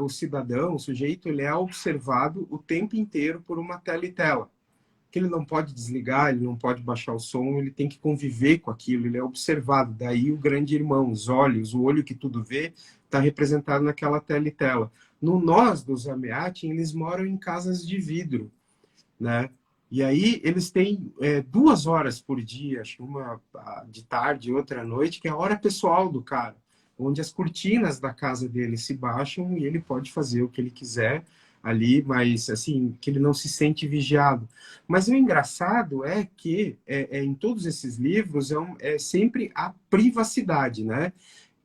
o cidadão, o sujeito, ele é observado o tempo inteiro por uma tela e tela que ele não pode desligar, ele não pode baixar o som, ele tem que conviver com aquilo, ele é observado. Daí o grande irmão, os olhos, o olho que tudo vê, está representado naquela tela e tela. No Nós dos Ameatin, eles moram em casas de vidro, né? E aí eles têm 2 horas por dia, acho que uma de tarde, outra à noite, que é a hora pessoal do cara, onde as cortinas da casa dele se baixam e ele pode fazer o que ele quiser ali, mas assim, que ele não se sente vigiado. Mas o engraçado é que em todos esses livros é sempre a privacidade, né?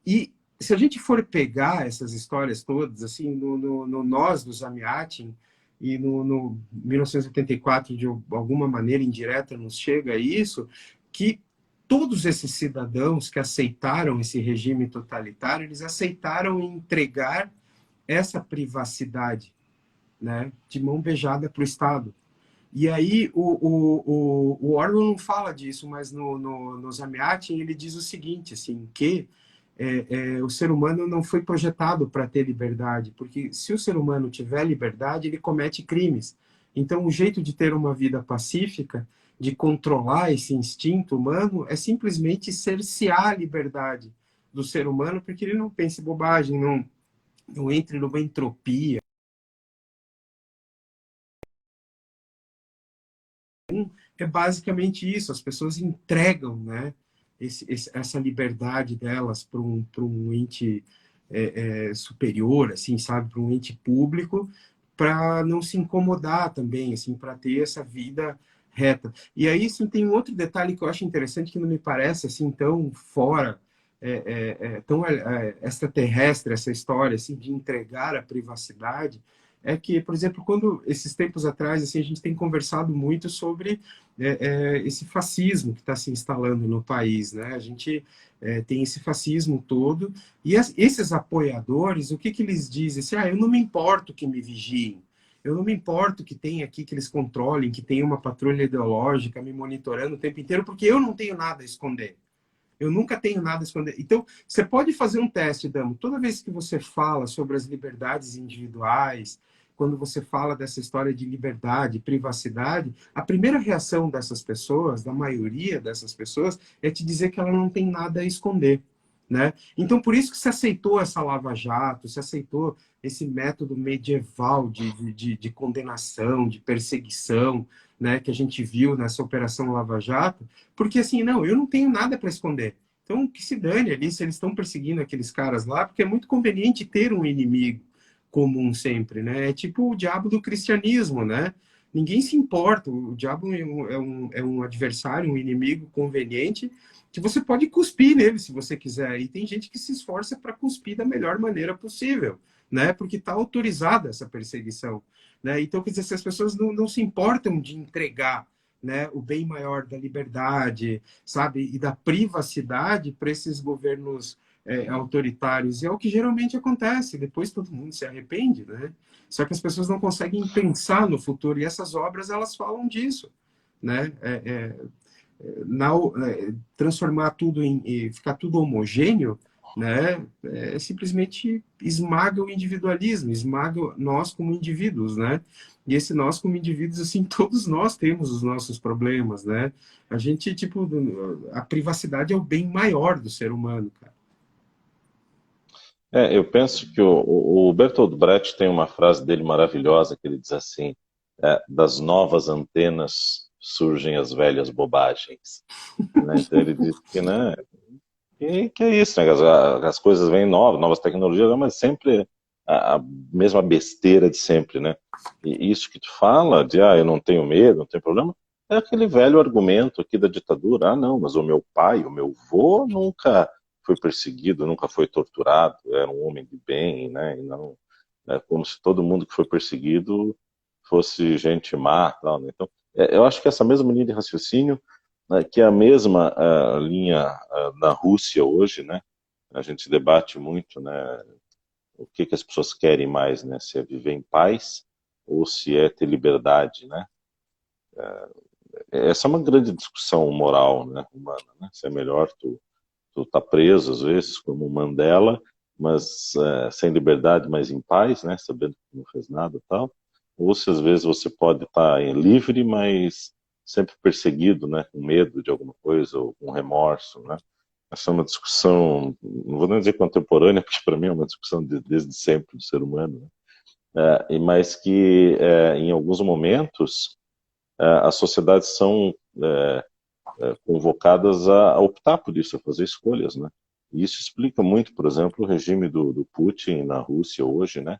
E se a gente for pegar essas histórias todas, assim, no Nós dos Amiatin e no 1984, de alguma maneira indireta, nos chega a isso, que todos esses cidadãos que aceitaram esse regime totalitário, eles aceitaram entregar essa privacidade, né, de mão beijada para o Estado. E aí o Orwell não fala disso, mas no Zamiatin ele diz o seguinte, assim, que o ser humano não foi projetado para ter liberdade, porque se o ser humano tiver liberdade, ele comete crimes. Então, o jeito de ter uma vida pacífica, de controlar esse instinto humano, é simplesmente cercear a liberdade, do ser humano para que ele não pense bobagem, não entre numa entropia. É basicamente isso, as pessoas entregam, né, essa liberdade delas para um ente superior, assim, sabe, para um ente público, para não se incomodar também, assim, para ter essa vida reta. E aí, assim, tem um outro detalhe que eu acho interessante, que não me parece, assim, tão fora, tão extraterrestre, essa história, assim, de entregar a privacidade, é que, por exemplo, quando esses tempos atrás, assim, a gente tem conversado muito sobre esse fascismo que está se instalando no país, né? A gente tem esse fascismo todo, e esses apoiadores, o que eles dizem? Assim, eu não me importo que me vigiem, eu não me importo que tenha aqui, que eles controlem, que tenha uma patrulha ideológica me monitorando o tempo inteiro, porque eu não tenho nada a esconder. Eu nunca tenho nada a esconder. Então, você pode fazer um teste, Damo. Toda vez que você fala sobre as liberdades individuais, quando você fala dessa história de liberdade, privacidade, a primeira reação dessas pessoas, da maioria dessas pessoas, é te dizer que ela não tem nada a esconder. Né? Então, por isso que se aceitou essa lava-jato, se aceitou esse método medieval de condenação, de perseguição, né, que a gente viu nessa Operação Lava Jato, porque assim, não, eu não tenho nada para esconder. Então, que se dane ali se eles estão perseguindo aqueles caras lá, porque é muito conveniente ter um inimigo comum sempre, né? É tipo o diabo do cristianismo, né? Ninguém se importa, o diabo é um adversário, um inimigo conveniente, que você pode cuspir nele se você quiser. E tem gente que se esforça para cuspir da melhor maneira possível, né? Porque está autorizada essa perseguição. Né? Então, quer dizer, se as pessoas não se importam de entregar, né, o bem maior da liberdade, sabe, e da privacidade para esses governos autoritários. E é o que geralmente acontece, depois todo mundo se arrepende, né? Só que as pessoas não conseguem pensar no futuro, e essas obras, elas falam disso, né? Na, transformar tudo ficar tudo homogêneo, né, simplesmente esmaga o individualismo, esmaga nós como indivíduos, né? E esse nós como indivíduos, assim, todos nós temos os nossos problemas, né? A gente, tipo, a privacidade é o bem maior do ser humano, cara. Eu penso que o Bertolt Brecht tem uma frase dele maravilhosa que ele diz assim: das novas antenas surgem as velhas bobagens. Né? Então ele diz que, né, que é isso, né? As coisas vêm novas, novas tecnologias, mas sempre a mesma besteira de sempre, né? E isso que tu fala de, eu não tenho medo, não tem problema, é aquele velho argumento aqui da ditadura. Ah, não, mas o meu pai, o meu avô nunca foi perseguido, nunca foi torturado, era um homem de bem, né? E não, como se todo mundo que foi perseguido fosse gente má, tal, né? Então, eu acho que essa mesma linha de raciocínio, né, que é a mesma linha na Rússia hoje, né? A gente debate muito, né? O que as pessoas querem mais, né? Se é viver em paz ou se é ter liberdade, né? Essa é uma grande discussão moral, né? Humana, né? Se é melhor tu tá preso às vezes como Mandela, mas sem liberdade, mas em paz, né? Sabendo que não fez nada, e tal. Ou se às vezes você pode estar livre, mas sempre perseguido, né? Com medo de alguma coisa ou com remorso, né? Essa é uma discussão, não vou nem dizer contemporânea, porque para mim é uma discussão desde sempre do ser humano, né? Mas que em alguns momentos as sociedades são convocadas a optar por isso, a fazer escolhas, né? E isso explica muito, por exemplo, o regime do Putin na Rússia hoje, né?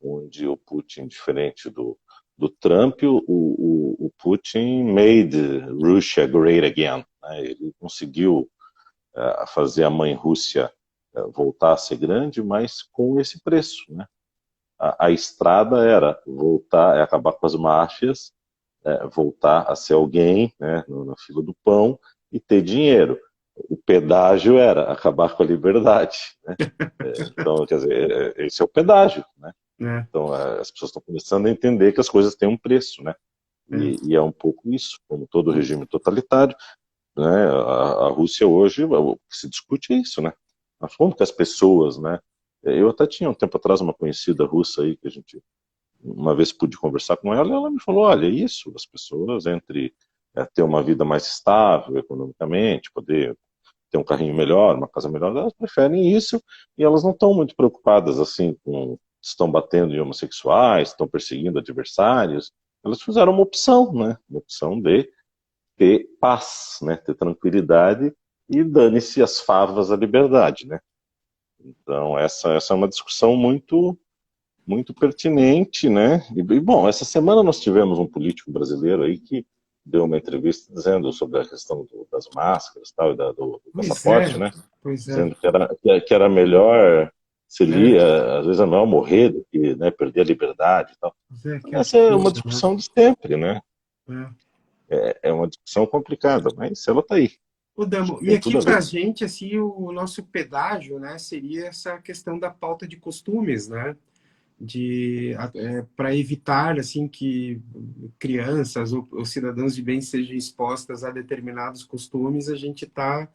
Onde o Putin, diferente do Trump, o Putin made Russia great again, né? Ele conseguiu fazer a mãe Rússia voltar a ser grande, mas com esse preço, né? A estrada era voltar, acabar com as máfias, voltar a ser alguém, né, na fila do pão e ter dinheiro. O pedágio era acabar com a liberdade, né? Então, quer dizer, esse é o pedágio, né? Né? Então, as pessoas estão começando a entender que as coisas têm um preço, né? É. E é um pouco isso, como todo regime totalitário, né? A Rússia hoje, o que se discute é isso, né? Como que as pessoas, né? Eu até tinha um tempo atrás uma conhecida russa aí que a gente uma vez pude conversar com ela e ela me falou, olha, isso, as pessoas entre ter uma vida mais estável economicamente, poder ter um carrinho melhor, uma casa melhor, elas preferem isso e elas não estão muito preocupadas assim com se estão batendo em homossexuais, estão perseguindo adversários. Elas fizeram uma opção, né? Uma opção de ter paz, né? Ter tranquilidade e dane-se as favas da liberdade, né? Então essa é uma discussão muito pertinente, né? Bom, essa semana nós tivemos um político brasileiro aí que deu uma entrevista dizendo sobre a questão das máscaras tal, e do Pois passaporte, é, né? pois é. Dizendo que era melhor, É, seria, às vezes é melhor morrer do que, né, perder a liberdade e tal. pois é, que Essa é uma artifício, né? discussão de sempre, né? É. É uma discussão complicada, mas ela está aí. Ô, Acho Damo, que e tem aqui tudo a para ver. a gente, assim, o nosso pedágio, né, seria essa questão da pauta de costumes, né? Para evitar assim que crianças ou cidadãos de bem sejam expostas a determinados costumes, a gente está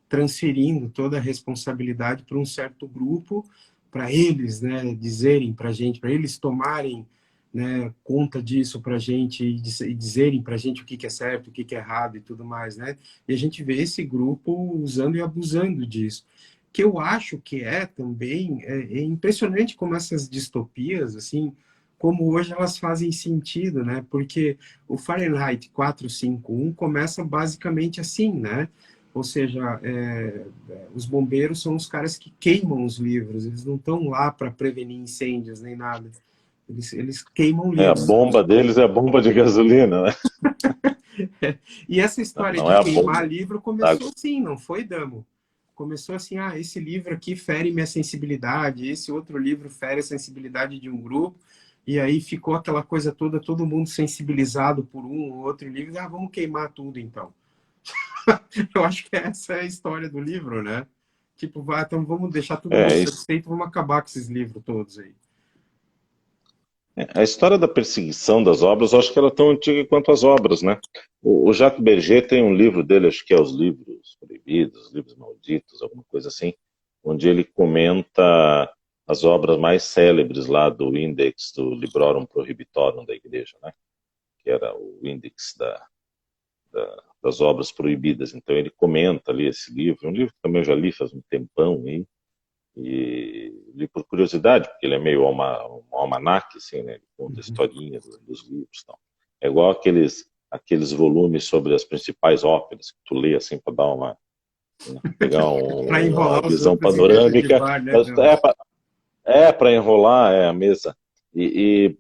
transferindo toda a responsabilidade para um certo grupo, para eles, né, dizerem para a gente, para eles tomarem, né, conta disso para a gente e dizerem para a gente o que é certo, o que é errado e tudo mais, né? E a gente vê esse grupo usando e abusando disso. Que eu acho que também é impressionante como essas distopias, assim, como hoje elas fazem sentido, né? Porque o Fahrenheit 451 começa basicamente assim, né? Ou seja, os bombeiros são os caras que queimam os livros, eles não estão lá para prevenir incêndios nem nada. Eles queimam É, a livros. bomba deles é a bomba de gasolina, né? E essa história Não de é a queimar bomba livro d'água. começou assim, não foi, Damo? Começou assim, esse livro aqui fere minha sensibilidade, esse outro livro fere a sensibilidade de um grupo, e aí ficou aquela coisa toda, todo mundo sensibilizado por um ou outro livro, vamos queimar tudo então. Eu acho que essa é a história do livro, né? Tipo, então vamos deixar todo mundo É, satisfeito, vamos acabar com esses livros todos aí. a história da perseguição das obras, eu acho que ela é tão antiga quanto as obras, né? O Jacques Berger tem um livro dele, acho que é Os Livros Proibidos, Os Livros Malditos, alguma coisa assim, onde ele comenta as obras mais célebres lá do Index do Librorum Prohibitorum da Igreja, né? Que era o índex das obras proibidas. Então ele comenta ali esse livro, um livro que também eu já li faz um tempão, hein? E li por curiosidade, porque ele é meio um almanaque, assim, né? Ele conta a Uhum. historinha dos livros. Então. É igual aqueles volumes sobre as principais óperas, que tu lê, assim, para dar né, pegar Para uma enrolar os visão outros em mesa de panorâmica. bar, né, Mas Dama? é para enrolar a mesa.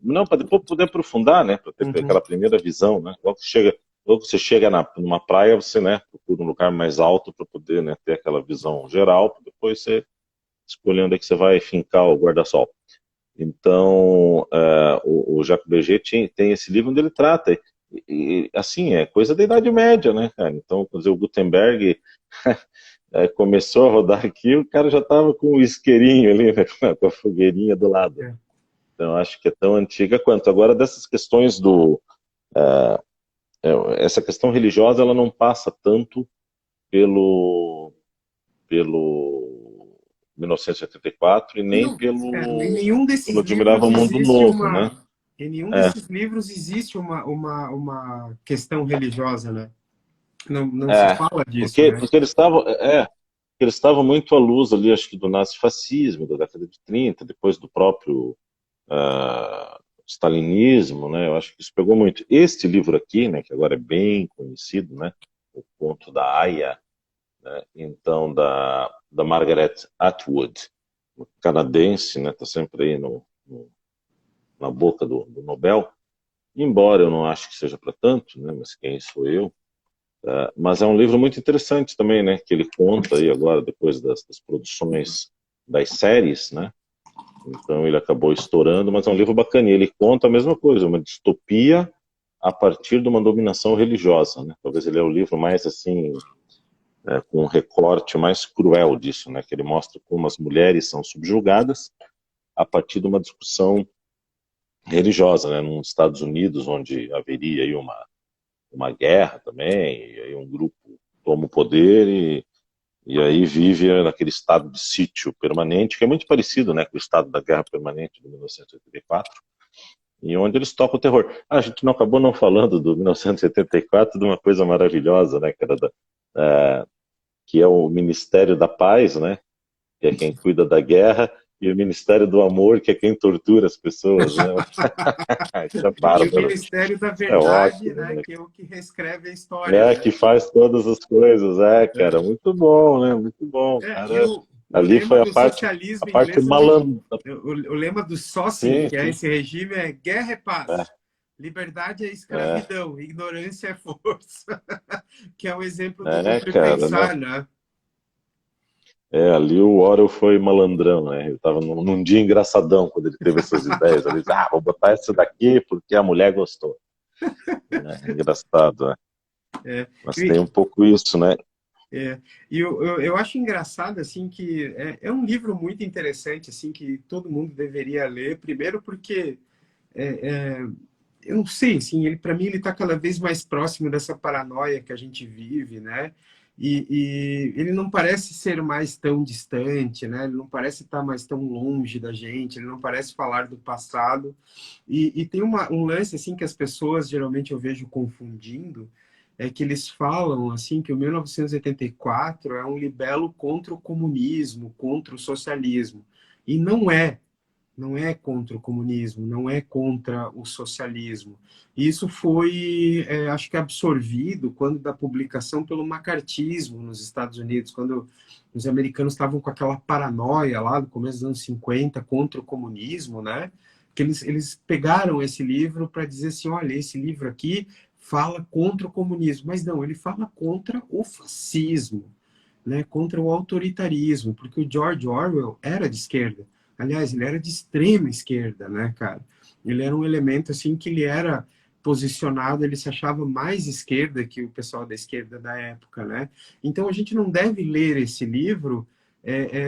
Não, para depois poder aprofundar, né? Para ter Uhum. aquela primeira visão, né? Logo que você chega numa praia, você, né, procura um lugar mais alto para poder, né, ter aquela visão geral, para depois você escolher onde é que você vai fincar o guarda-sol. Então, o Jacques Berger tem esse livro onde ele trata, assim, é coisa da Idade Média, né, cara? Então, quer dizer, o Gutenberg começou a rodar aqui, o cara já estava com o isqueirinho ali, né, com a fogueirinha do lado. É. Então, acho que é tão antiga quanto. Agora, dessas questões essa questão religiosa, ela não passa tanto pelo 1984 e nem Não, em nenhum pelo desses Admirável livros Mundo existe Novo, né? uma. Em nenhum É, desses livros existe uma questão religiosa, né? Não se é, fala disso, porque, né? porque eles estavam muito à luz ali, acho que do nazifascismo, da década de 30, depois do próprio stalinismo, né? Eu acho que isso pegou muito. Este livro aqui, né, que agora é bem conhecido, né? O Conto da Aya, né? Então, da Margaret Atwood, canadense, né? Tá sempre aí na boca do Nobel. Embora eu não acho que seja para tanto, né? Mas quem sou eu? Mas é um livro muito interessante também, né? Que ele conta aí agora, depois das produções das séries, né? Então ele acabou estourando, mas é um livro bacana. E ele conta a mesma coisa, uma distopia a partir de uma dominação religiosa, né? Talvez ele é o livro mais assim, com um recorte mais cruel disso, né? Que ele mostra como as mulheres são subjugadas a partir de uma discussão religiosa, né? Nos Estados Unidos, onde haveria aí uma guerra também, e aí um grupo toma o poder e aí vive naquele estado de sítio permanente, que é muito parecido, né, com o estado da Guerra Permanente de 1984, e onde eles tocam o terror. A gente não acabou não falando do 1984, de uma coisa maravilhosa, né, que era que é o Ministério da Paz, né? Que é quem cuida da guerra, e o Ministério do Amor, que é quem tortura as pessoas, né? Isso é E o bárbaro. Ministério da É Verdade, ótimo, né? né? Que é o que reescreve a história, É, né? que faz todas as coisas, cara, muito bom, né? Muito bom, E cara. o Ali lema foi do a socialismo parte inglês, eu não, malandra. o lema do Socing, Sim, que é sim. esse regime, é guerra é É, paz, liberdade é é, escravidão, ignorância é força, que é um exemplo do livre cara, não. pensar, né? É, ali o Orwell foi malandrão, né? Ele tava num dia engraçadão quando ele teve essas ideias. Ele disse, vou botar essa daqui porque a mulher gostou. É engraçado, né? É, Mas tem e, um pouco isso, né? eu acho engraçado, assim, que é um livro muito interessante, assim, que todo mundo deveria ler, primeiro porque eu não sei, assim, ele para mim ele está cada vez mais próximo dessa paranoia que a gente vive, né? E ele não parece ser mais tão distante, né? Ele não parece estar mais tão longe da gente, ele não parece falar do passado. E tem um lance assim que as pessoas geralmente eu vejo confundindo, é que eles falam assim que o 1984 é um libelo contra o comunismo, contra o socialismo. E não é contra o comunismo, não é contra o socialismo. Isso foi, acho que, absorvido quando da publicação pelo macartismo nos Estados Unidos, quando os americanos estavam com aquela paranoia lá do começo dos anos 50 contra o comunismo, né? Que eles pegaram esse livro para dizer assim, olha, esse livro aqui fala contra o comunismo, mas não, ele fala contra o fascismo, né, contra o autoritarismo, porque o George Orwell era de esquerda. Aliás, ele era de extrema esquerda, né, cara? Ele era um elemento assim que ele era posicionado, ele se achava mais esquerda que o pessoal da esquerda da época, né? Então a gente não deve ler esse livro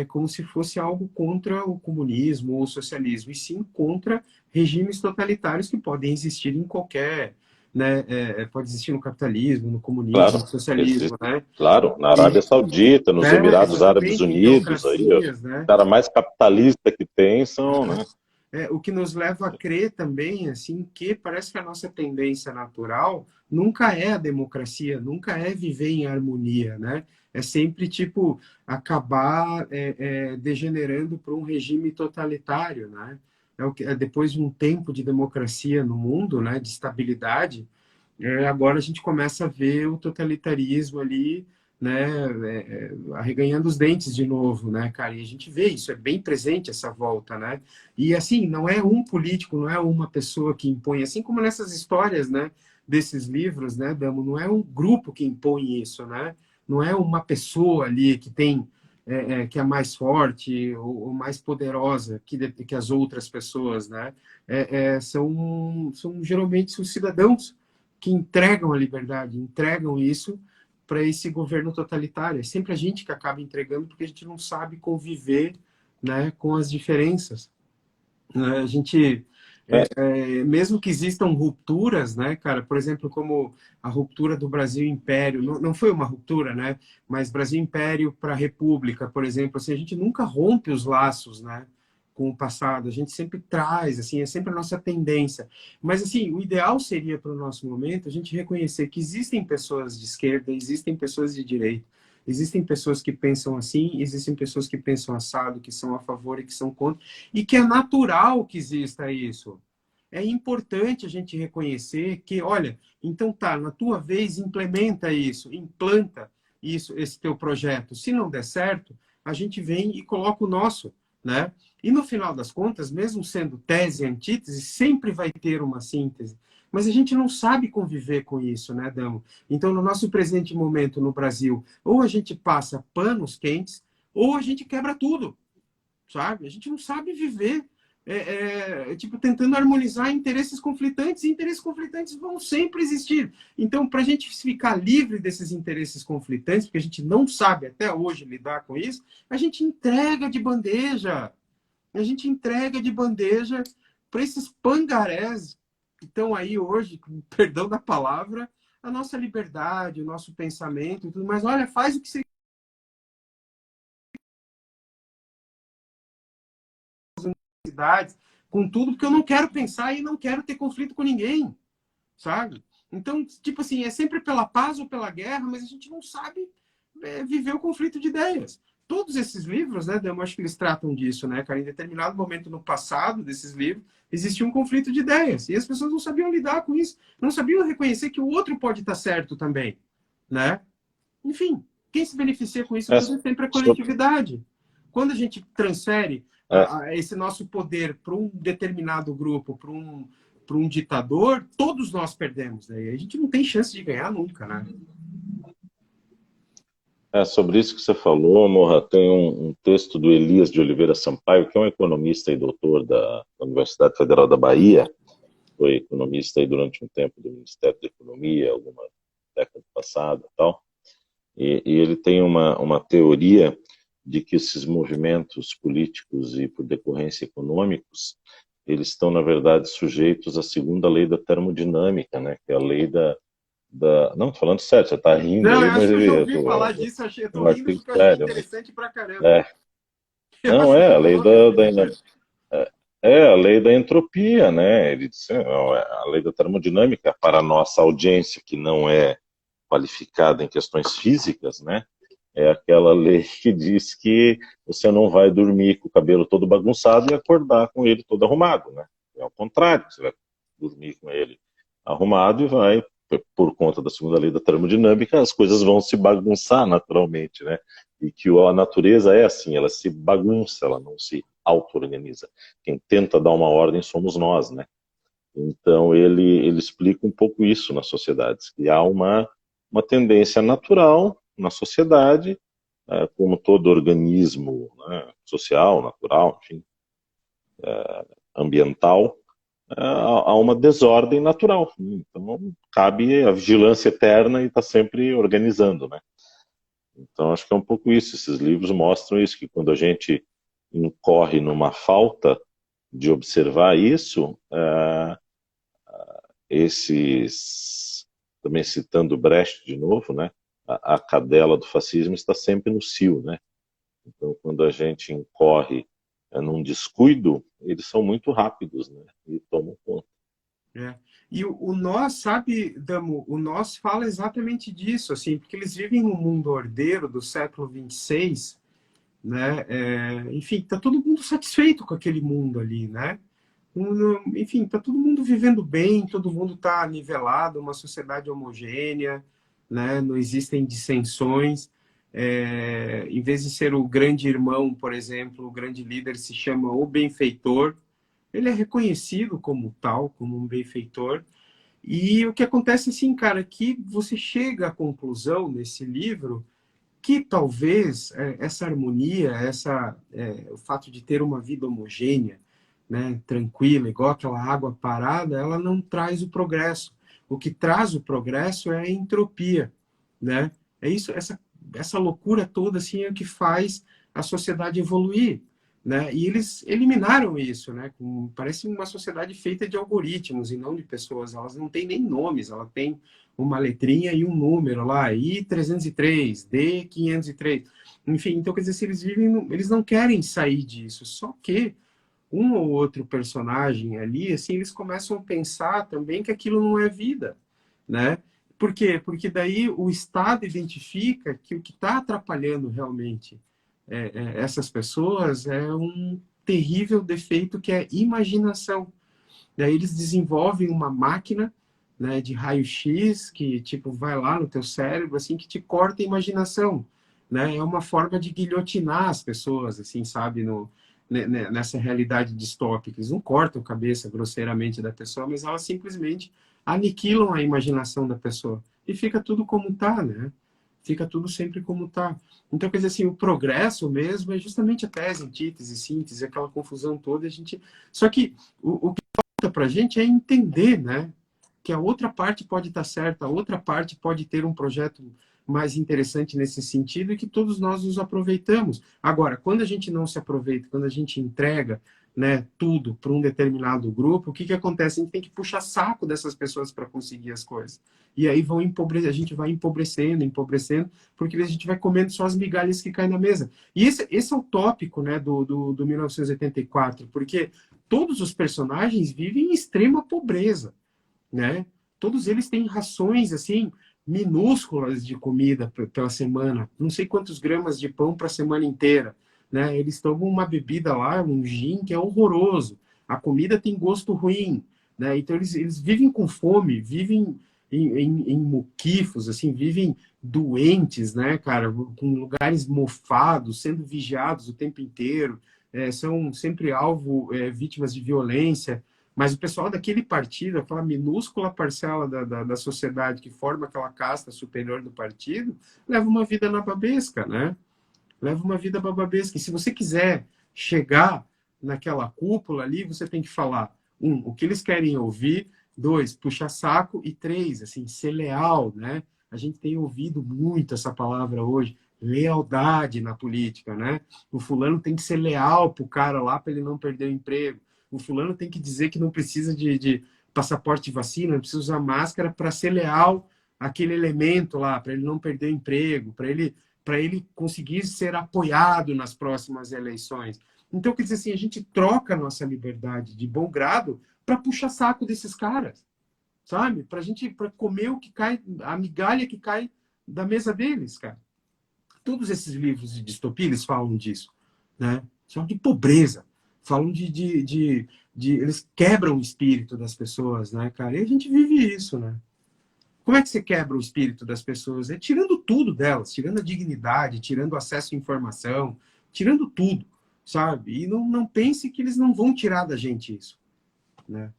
como se fosse algo contra o comunismo ou o socialismo, e sim contra regimes totalitários que podem existir em qualquer, né? Pode existir no capitalismo, no comunismo, no Claro, socialismo, existe. né? Claro, na E, Arábia Saudita, nos Emirados Árabes exatamente, em Unidos, aí, ó, teocracias, o né? cara mais capitalista que tem são, né? O que nos leva a crer também, assim, que parece que a nossa tendência natural nunca é a democracia, nunca é viver em harmonia, né? É sempre, tipo, acabar degenerando para um regime totalitário, né? Depois de um tempo de democracia no mundo, né, de estabilidade, agora a gente começa a ver o totalitarismo ali, né, arreganhando os dentes de novo, né, cara? E a gente vê isso, é bem presente essa volta, né? E assim, não é um político, não é uma pessoa que impõe, assim como nessas histórias, né, desses livros, né, Damo, não é um grupo que impõe isso, né? Não é uma pessoa ali que tem que é mais forte ou mais poderosa que as outras pessoas, né? São geralmente os cidadãos que entregam a liberdade, entregam isso para esse governo totalitário. É sempre a gente que acaba entregando porque a gente não sabe conviver, né, com as diferenças. Né? A gente, É, mesmo que existam rupturas, né, cara, por exemplo, como a ruptura do Brasil Império, não foi uma ruptura, né, mas Brasil Império para República, por exemplo, assim, a gente nunca rompe os laços, né, com o passado, a gente sempre traz, assim, é sempre a nossa tendência. Mas, assim, o ideal seria para o nosso momento a gente reconhecer que existem pessoas de esquerda, existem pessoas de direita, existem pessoas que pensam assim, existem pessoas que pensam assado, que são a favor e que são contra, e que é natural que exista isso. É importante a gente reconhecer que, olha, então tá, na tua vez, implementa isso, implanta isso, esse teu projeto. Se não der certo, a gente vem e coloca o nosso, né? E no final das contas, mesmo sendo tese e antítese, sempre vai ter uma síntese. Mas a gente não sabe conviver com isso, né, Damo? Então, no nosso presente momento no Brasil, ou a gente passa panos quentes, ou a gente quebra tudo, sabe? A gente não sabe viver tipo, tentando harmonizar interesses conflitantes, e interesses conflitantes vão sempre existir. Então, para a gente ficar livre desses interesses conflitantes, porque a gente não sabe até hoje lidar com isso, a gente entrega de bandeja. A gente entrega de bandeja para esses pangarés que estão aí hoje, com perdão da palavra, a nossa liberdade, o nosso pensamento e tudo mais. Olha, faz o que você quiser, com tudo, porque eu não quero pensar e não quero ter conflito com ninguém, sabe? Então, tipo assim, é sempre pela paz ou pela guerra, mas a gente não sabe viver o conflito de ideias. Todos esses livros, né, eu acho que eles tratam disso, né, cara? Em determinado momento no passado desses livros, existia um conflito de ideias. E as pessoas não sabiam lidar com isso. Não sabiam reconhecer que o outro pode estar certo também, né? Enfim, quem se beneficia com isso É, tudo é sempre a coletividade. Quando a gente transfere é, esse nosso poder para um determinado grupo, para um ditador, todos nós perdemos. Né? A gente não tem chance de ganhar nunca, né? sobre isso que você falou, Morra, tem um texto do Elias de Oliveira Sampaio, que é um economista e doutor da Universidade Federal da Bahia, foi economista aí durante um tempo do Ministério da Economia, alguma década passada e tal, e ele tem uma teoria de que esses movimentos políticos e, por decorrência, econômicos, eles estão, na verdade, sujeitos à segunda lei da termodinâmica, né, que é a lei Não, tô falando sério, você está rindo Não, aí, eu acho mas que eu já eu ouvi tô, falar disso, eu é tô um rindo artigo porque eu achei sério, mas... interessante pra caramba. É, Eu não, acho é a muito lei louco isso aí, cara. a lei da entropia, né? Ele disse, a lei da termodinâmica, para a nossa audiência que não é qualificada em questões físicas, né? É aquela lei que diz que você não vai dormir com o cabelo todo bagunçado e acordar com ele todo arrumado, né? É ao contrário, você vai dormir com ele arrumado e vai, por conta da segunda lei da termodinâmica, as coisas vão se bagunçar naturalmente, né? E que a natureza é assim, ela se bagunça, ela não se auto-organiza. Quem tenta dar uma ordem somos nós, né? Então ele explica um pouco isso nas sociedades, que há uma tendência natural na sociedade, como todo organismo, né, social, natural, enfim, ambiental, há uma desordem natural. Então cabe a vigilância eterna e estar sempre organizando, né? Então acho que é um pouco isso. Esses livros mostram isso, que quando a gente incorre numa falta de observar isso, esses, também citando Brecht de novo, né? A cadela do fascismo está sempre no cio, né? Então, quando a gente incorre num descuido, eles são muito rápidos, né? E tomam conta. É. E o nós, sabe, Damo, o nós fala exatamente disso, assim, porque eles vivem num mundo ordeiro do século 26, né? Enfim, tá todo mundo satisfeito com aquele mundo ali, né? Enfim, tá todo mundo vivendo bem, todo mundo tá nivelado, uma sociedade homogênea, né? Não existem dissensões. Em vez de ser o grande irmão, por exemplo, o grande líder se chama o benfeitor. Ele é reconhecido como tal, como um benfeitor. E o que acontece assim, cara, é que você chega à conclusão nesse livro que talvez essa harmonia, o fato de ter uma vida homogênea, né, tranquila, igual aquela água parada, ela não traz o progresso. O que traz o progresso é a entropia, né? É isso, essa loucura toda assim é o que faz a sociedade evoluir, né? E eles eliminaram isso, né? Parece uma sociedade feita de algoritmos e não de pessoas. Elas não têm nem nomes, ela tem uma letrinha e um número lá, I303, D503. Enfim, então quer dizer, se eles vivem, eles não querem sair disso, só que um ou outro personagem ali, assim, eles começam a pensar também que aquilo não é vida, né? Por quê? Porque daí o Estado identifica que o que está atrapalhando realmente essas pessoas é um terrível defeito que é imaginação. Daí eles desenvolvem uma máquina, né, de raio-x que tipo vai lá no teu cérebro assim que te corta a imaginação, né? É uma forma de guilhotinar as pessoas, assim, sabe, nessa realidade distópica. Eles não cortam a cabeça grosseiramente da pessoa, mas elas simplesmente aniquilam a imaginação da pessoa e fica tudo como tá, né? Fica tudo sempre como tá. Então, quer dizer assim, o progresso mesmo é justamente a tese, antítese, síntese, aquela confusão toda. A gente... Só que o que falta para a gente é entender, né? Que a outra parte pode estar certa, a outra parte pode ter um projeto mais interessante nesse sentido e que todos nós nos aproveitamos. Agora, quando a gente não se aproveita, quando a gente entrega, né, tudo para um determinado grupo, o que, que acontece? A gente tem que puxar saco dessas pessoas para conseguir as coisas. E aí a gente vai empobrecendo, empobrecendo, porque a gente vai comendo só as migalhas que caem na mesa. E esse é o tópico, né, do 1984, porque todos os personagens vivem em extrema pobreza, né? Todos eles têm rações, assim, minúsculas de comida pela semana, não sei quantos gramas de pão para a semana inteira, né? Eles tomam uma bebida lá, um gin, que é horroroso. A comida tem gosto ruim, né? Então eles vivem com fome, vivem em muquifos, assim, vivem doentes, né, cara, com lugares mofados, sendo vigiados o tempo inteiro, são sempre alvo, vítimas de violência. Mas o pessoal daquele partido, aquela minúscula parcela da sociedade que forma aquela casta superior do partido, leva uma vida nababesca, né? Leva uma vida bababesca. E se você quiser chegar naquela cúpula ali, você tem que falar, um, o que eles querem ouvir, dois, puxar saco, e três, assim, ser leal, né? A gente tem ouvido muito essa palavra hoje, lealdade na política, né? O fulano tem que ser leal pro cara lá para ele não perder o emprego. O fulano tem que dizer que não precisa de passaporte de vacina, não precisa usar máscara para ser leal àquele elemento lá, para ele não perder o emprego, para ele conseguir ser apoiado nas próximas eleições. Então, quer dizer assim, a gente troca a nossa liberdade de bom grado para puxar saco desses caras, sabe? Para comer o que cai, a migalha que cai da mesa deles, cara. Todos esses livros de distopia, eles falam disso, né? Falam de pobreza, falam eles quebram o espírito das pessoas, né, cara? E a gente vive isso, né? Como é que você quebra o espírito das pessoas? É tirando tudo delas, tirando a dignidade, tirando o acesso à informação, tirando tudo, sabe? E não pense que eles não vão tirar da gente isso, né?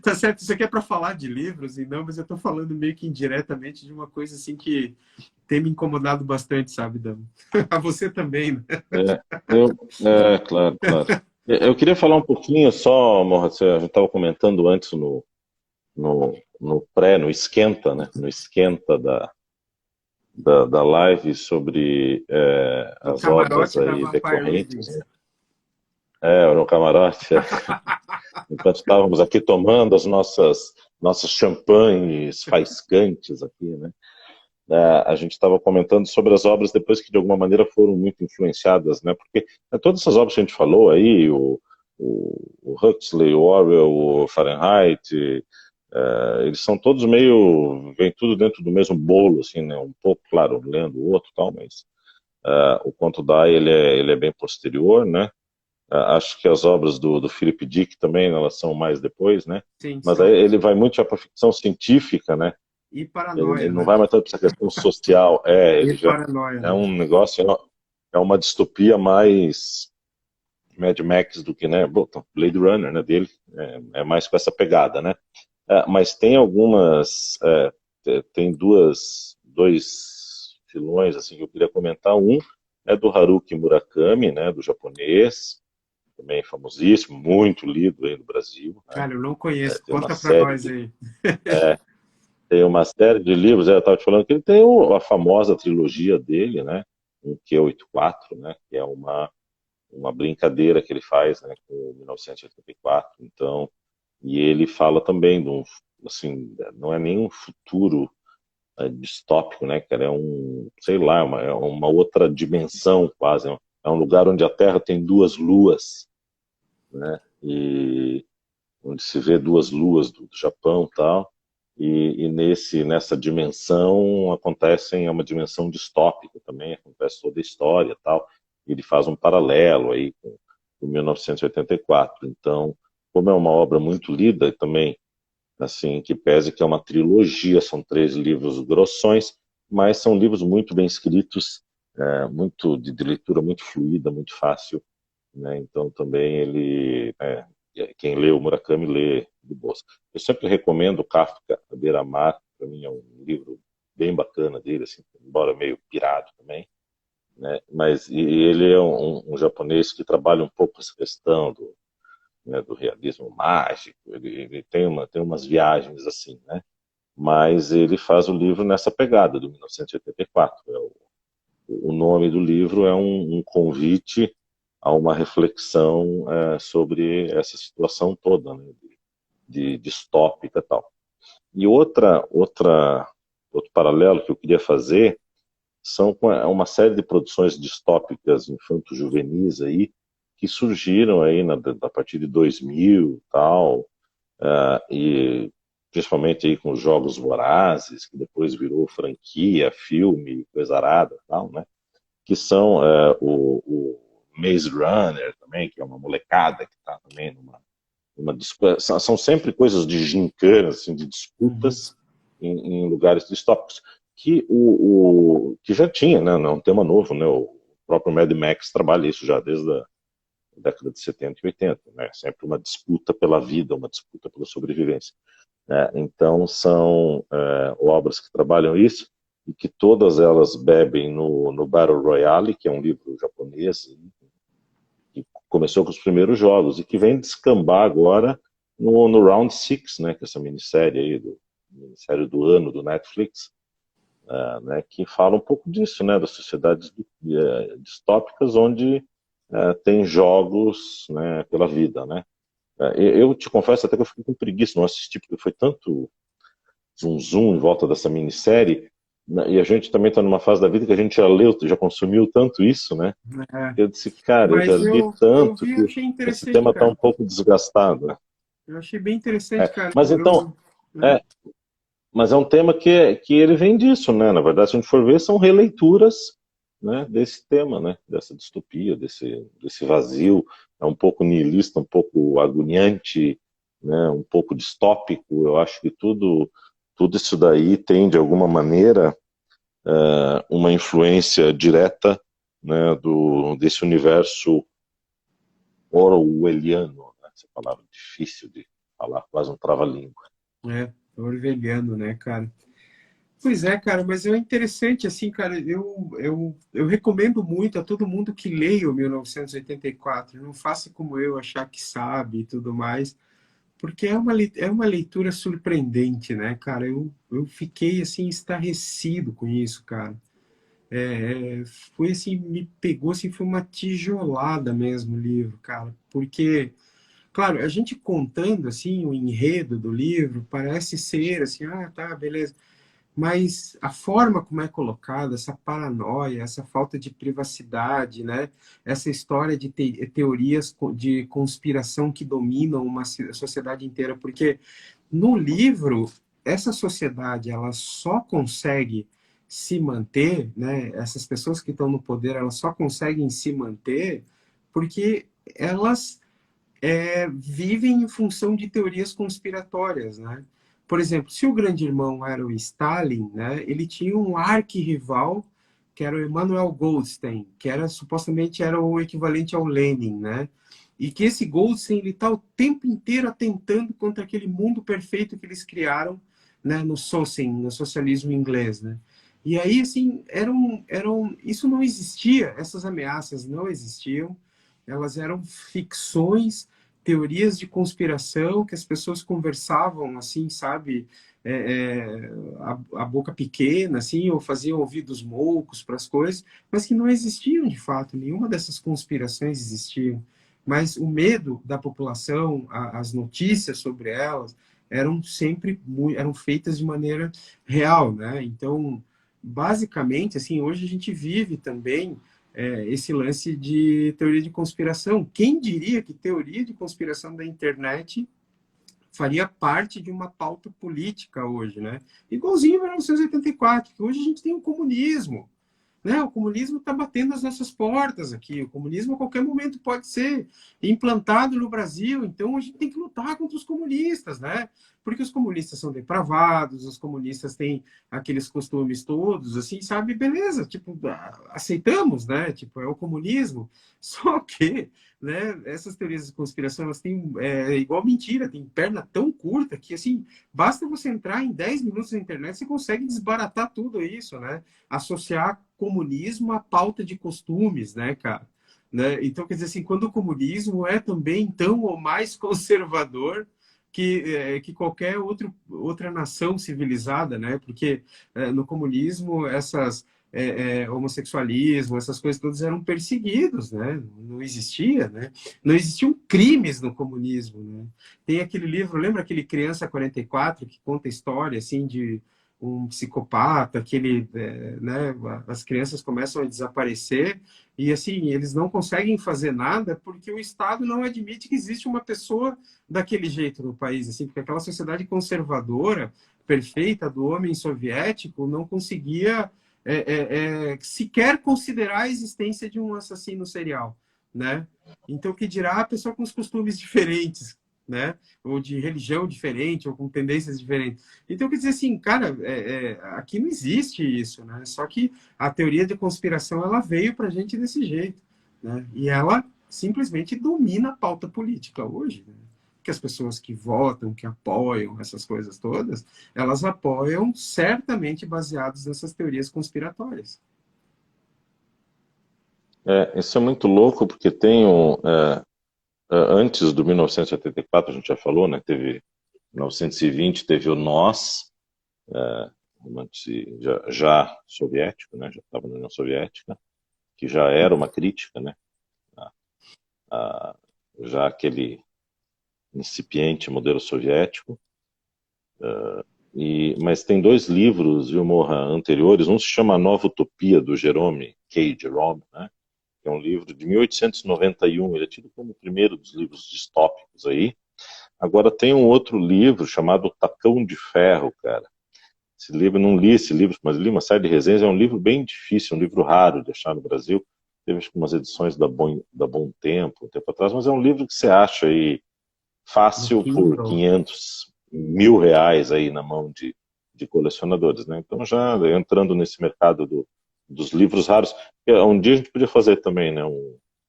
Tá certo, isso aqui é para falar de livros, e não, mas eu estou falando meio que indiretamente de uma coisa assim que tem me incomodado bastante, sabe, Dama? A você também, né? Claro, claro. Eu queria falar um pouquinho só, Morra, a gente estava comentando antes no esquenta, né? No esquenta da live sobre No as obras camarote da aí Vampire decorrentes, Readings. né? No camarote, enquanto estávamos aqui tomando as nossas champanhes faiscantes aqui, né? A gente estava comentando sobre as obras depois que de alguma maneira foram muito influenciadas, né? Porque todas essas obras que a gente falou aí, o Huxley, o Orwell, o Fahrenheit, eles são todos meio, vem tudo dentro do mesmo bolo, assim, né? Um pouco, claro, um lendo o outro, tal, mas o Conto da ele é bem posterior, né? Acho que as obras do Philip Dick também, elas são mais depois, né? Sim, Mas são. aí ele vai muito já para ficção científica, né? E Ele paranoia, não né? vai mais tanto para essa questão social. E Ele já paranoia, é né? um negócio, é uma distopia mais Mad Max do que, né? Bom, Blade Runner, né? Dele é mais com essa pegada, né? Mas tem algumas, tem dois filões assim que eu queria comentar. Um é do Haruki Murakami, né? Do japonês, também famosíssimo, muito lido aí no Brasil, né? Cara, eu não conheço. Tem uma Conta pra série nós de aí. Tem uma série de livros, eu estava te falando que ele tem a famosa trilogia dele, né? Um Q84, né? Que é uma brincadeira que ele faz, né? Com 1984. Então, e ele fala também de um, assim, não é nem um futuro distópico, né, cara? É um, sei lá, é uma outra dimensão quase. É um lugar onde a Terra tem duas luas, né? E onde se vê duas luas do Japão e tal. E nessa dimensão é uma dimensão distópica também, acontece toda a história e tal. E ele faz um paralelo aí com 1984. Então, como é uma obra muito lida também, assim, que pese que é uma trilogia, são 3 livros grossões, mas são livros muito bem escritos, muito de leitura muito fluida, muito fácil, né? Então também quem lê o Murakami lê de boa. Eu sempre recomendo Kafka, A Beira-Mar, para mim é um livro bem bacana dele, assim, embora meio pirado também, né? Mas ele é um japonês que trabalha um pouco essa questão do realismo mágico, ele tem umas viagens assim, né? Mas ele faz o livro nessa pegada, do 1984. O nome do livro é um convite a uma reflexão sobre essa situação toda, né, de distópica e tal. E outro paralelo que eu queria fazer são com uma série de produções distópicas infanto-juvenis aí, que surgiram aí a partir de 2000 tal, e principalmente aí com os Jogos Vorazes, que depois virou franquia, filme, coisa arada, tal, né? Que são o Maze Runner também, que é uma molecada que está também numa disputa. São sempre coisas de gincanas, assim, de Uhum. disputas em lugares distópicos, que já tinha, né? Não é um tema novo, né? O próprio Mad Max trabalha isso já desde a década de 70 e 80, né? Sempre uma disputa pela vida, uma disputa pela sobrevivência. Né? Então, são obras que trabalham isso e que todas elas bebem no Battle Royale, que é um livro japonês, que começou com os primeiros jogos e que vem descambar agora no Round Six, né, que é essa minissérie aí, minissérie do ano do Netflix, né, que fala um pouco disso, né, das sociedades distópicas onde tem jogos, né, pela vida, né. Eu te confesso até que eu fiquei com preguiça, não assisti, porque foi tanto zum zum em volta dessa minissérie, né, e a gente também está numa fase da vida que a gente já leu, já consumiu tanto isso, né? É. Eu disse, cara, eu já Mas li eu tanto vi, que achei esse interessante, tema está um cara. pouco desgastado. Né? Eu achei bem interessante, cara. Mas então, Né? é, mas é um tema que ele vem disso, né? Na verdade, se a gente for ver, são releituras, né, desse tema, né? Dessa distopia, desse vazio, é um pouco niilista, um pouco agoniante, né? Um pouco distópico. Eu acho que tudo isso daí tem, de alguma maneira, uma influência direta, né, desse universo orwelliano, né? Essa palavra difícil de falar, quase um trava-língua. É, orelhando, né, cara? Pois é, cara, mas é interessante, assim, cara, eu recomendo muito a todo mundo que leia o 1984, não faça como eu, achar que sabe e tudo mais, porque é uma leitura surpreendente, né, cara? Eu fiquei, assim, estarrecido com isso, cara. Foi assim, me pegou, assim, foi uma tijolada mesmo o livro, cara, porque claro, a gente contando assim o enredo do livro parece ser assim, ah, tá, beleza. Mas a forma como é colocada, essa paranoia, essa falta de privacidade, né? Essa história de teorias de conspiração que dominam uma sociedade inteira, porque no livro essa sociedade ela só consegue se manter, né? Essas pessoas que estão no poder, elas só conseguem se manter porque elas vivem em função de teorias conspiratórias, né? Por exemplo, se o grande irmão era o Stalin, né, ele tinha um arquirrival que era o Emanuel Goldstein, que era supostamente era o equivalente ao Lenin, né? E que esse Goldstein ele está o tempo inteiro atentando contra aquele mundo perfeito que eles criaram, né, no Sosen, no socialismo inglês, né? E aí, assim, isso não existia, essas ameaças não existiam, elas eram ficções, teorias de conspiração que as pessoas conversavam assim, sabe, a boca pequena, assim, ou faziam ouvidos moucos para as coisas, mas que não existiam de fato, nenhuma dessas conspirações existiam. Mas o medo da população, as notícias sobre elas, eram sempre eram feitas de maneira real, né? Então, basicamente, assim, hoje a gente vive também esse lance de teoria de conspiração. Quem diria que teoria de conspiração da internet faria parte de uma pauta política hoje, né? Igualzinho em 1984, que hoje a gente tem o comunismo, né? O comunismo está batendo as nossas portas aqui. O comunismo a qualquer momento pode ser implantado no Brasil. Então a gente tem que lutar contra os comunistas, né? Porque os comunistas são depravados, os comunistas têm aqueles costumes todos, assim, sabe? Beleza, tipo, aceitamos, né? Tipo, é o comunismo. Só que, né? Essas teorias de conspiração, elas têm igual mentira, tem perna tão curta que, assim, basta você entrar em 10 minutos na internet, você consegue desbaratar tudo isso, né? Associar comunismo à pauta de costumes, né, cara? Né? Então, quer dizer assim, quando o comunismo é também tão ou mais conservador que qualquer outra nação civilizada, né? Porque no comunismo homossexualismo, essas coisas todas eram perseguidos, né? Não existia, né? Não existiam crimes no comunismo, né? Tem aquele livro, lembra aquele Criança 44 que conta a história assim de um psicopata, que ele, né, as crianças começam a desaparecer e assim eles não conseguem fazer nada porque o Estado não admite que existe uma pessoa daquele jeito no país, assim, porque aquela sociedade conservadora perfeita do homem soviético não conseguia sequer considerar a existência de um assassino serial, né? Então, o que dirá a pessoa com os costumes diferentes, né? Ou de religião diferente, ou com tendências diferentes. Então, quer dizer assim, cara, aqui não existe isso, né? Só que a teoria de conspiração, ela veio para a gente desse jeito, né? E ela simplesmente domina a pauta política hoje, né? Que as pessoas que votam, que apoiam essas coisas todas, elas apoiam certamente baseados nessas teorias conspiratórias. Isso é muito louco, porque tem antes do 1984, a gente já falou, né? Teve 1920, teve o Nós, já soviético, né? Já estava na União Soviética, que já era uma crítica, né? Já aquele incipiente modelo soviético. Mas tem dois livros, viu, Morra, anteriores. Um se chama Nova Utopia, do Jerome K. Jerome, né? Que é um livro de 1891. Ele é tido como o primeiro dos livros distópicos aí. Agora tem um outro livro chamado Tacão de Ferro, cara. Esse livro, não li esse livro, mas li uma série de resenhas. É um livro bem difícil, um livro raro de achar no Brasil. Teve acho que umas edições da Bom Tempo, um tempo atrás, mas é um livro que você acha aí fácil por 500 mil reais aí na mão de colecionadores, né? Então já entrando nesse mercado dos livros raros, um dia a gente podia fazer também, né?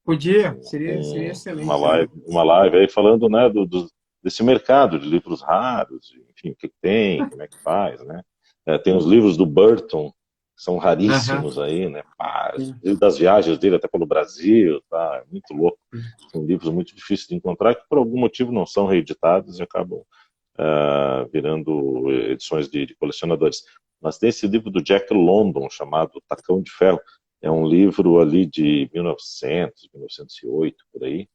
Podia, seria excelente. Uma live aí falando, né, desse mercado de livros raros, enfim, o que tem, como é que faz, né? Tem os livros do Burton, que são raríssimos aí, né? Das viagens dele até pelo Brasil, tá? É muito louco. São livros muito difíceis de encontrar que por algum motivo não são reeditados e acabam virando edições de colecionadores. Mas tem esse livro do Jack London chamado Tacão de Ferro. É um livro ali de 1900, 1908, por aí,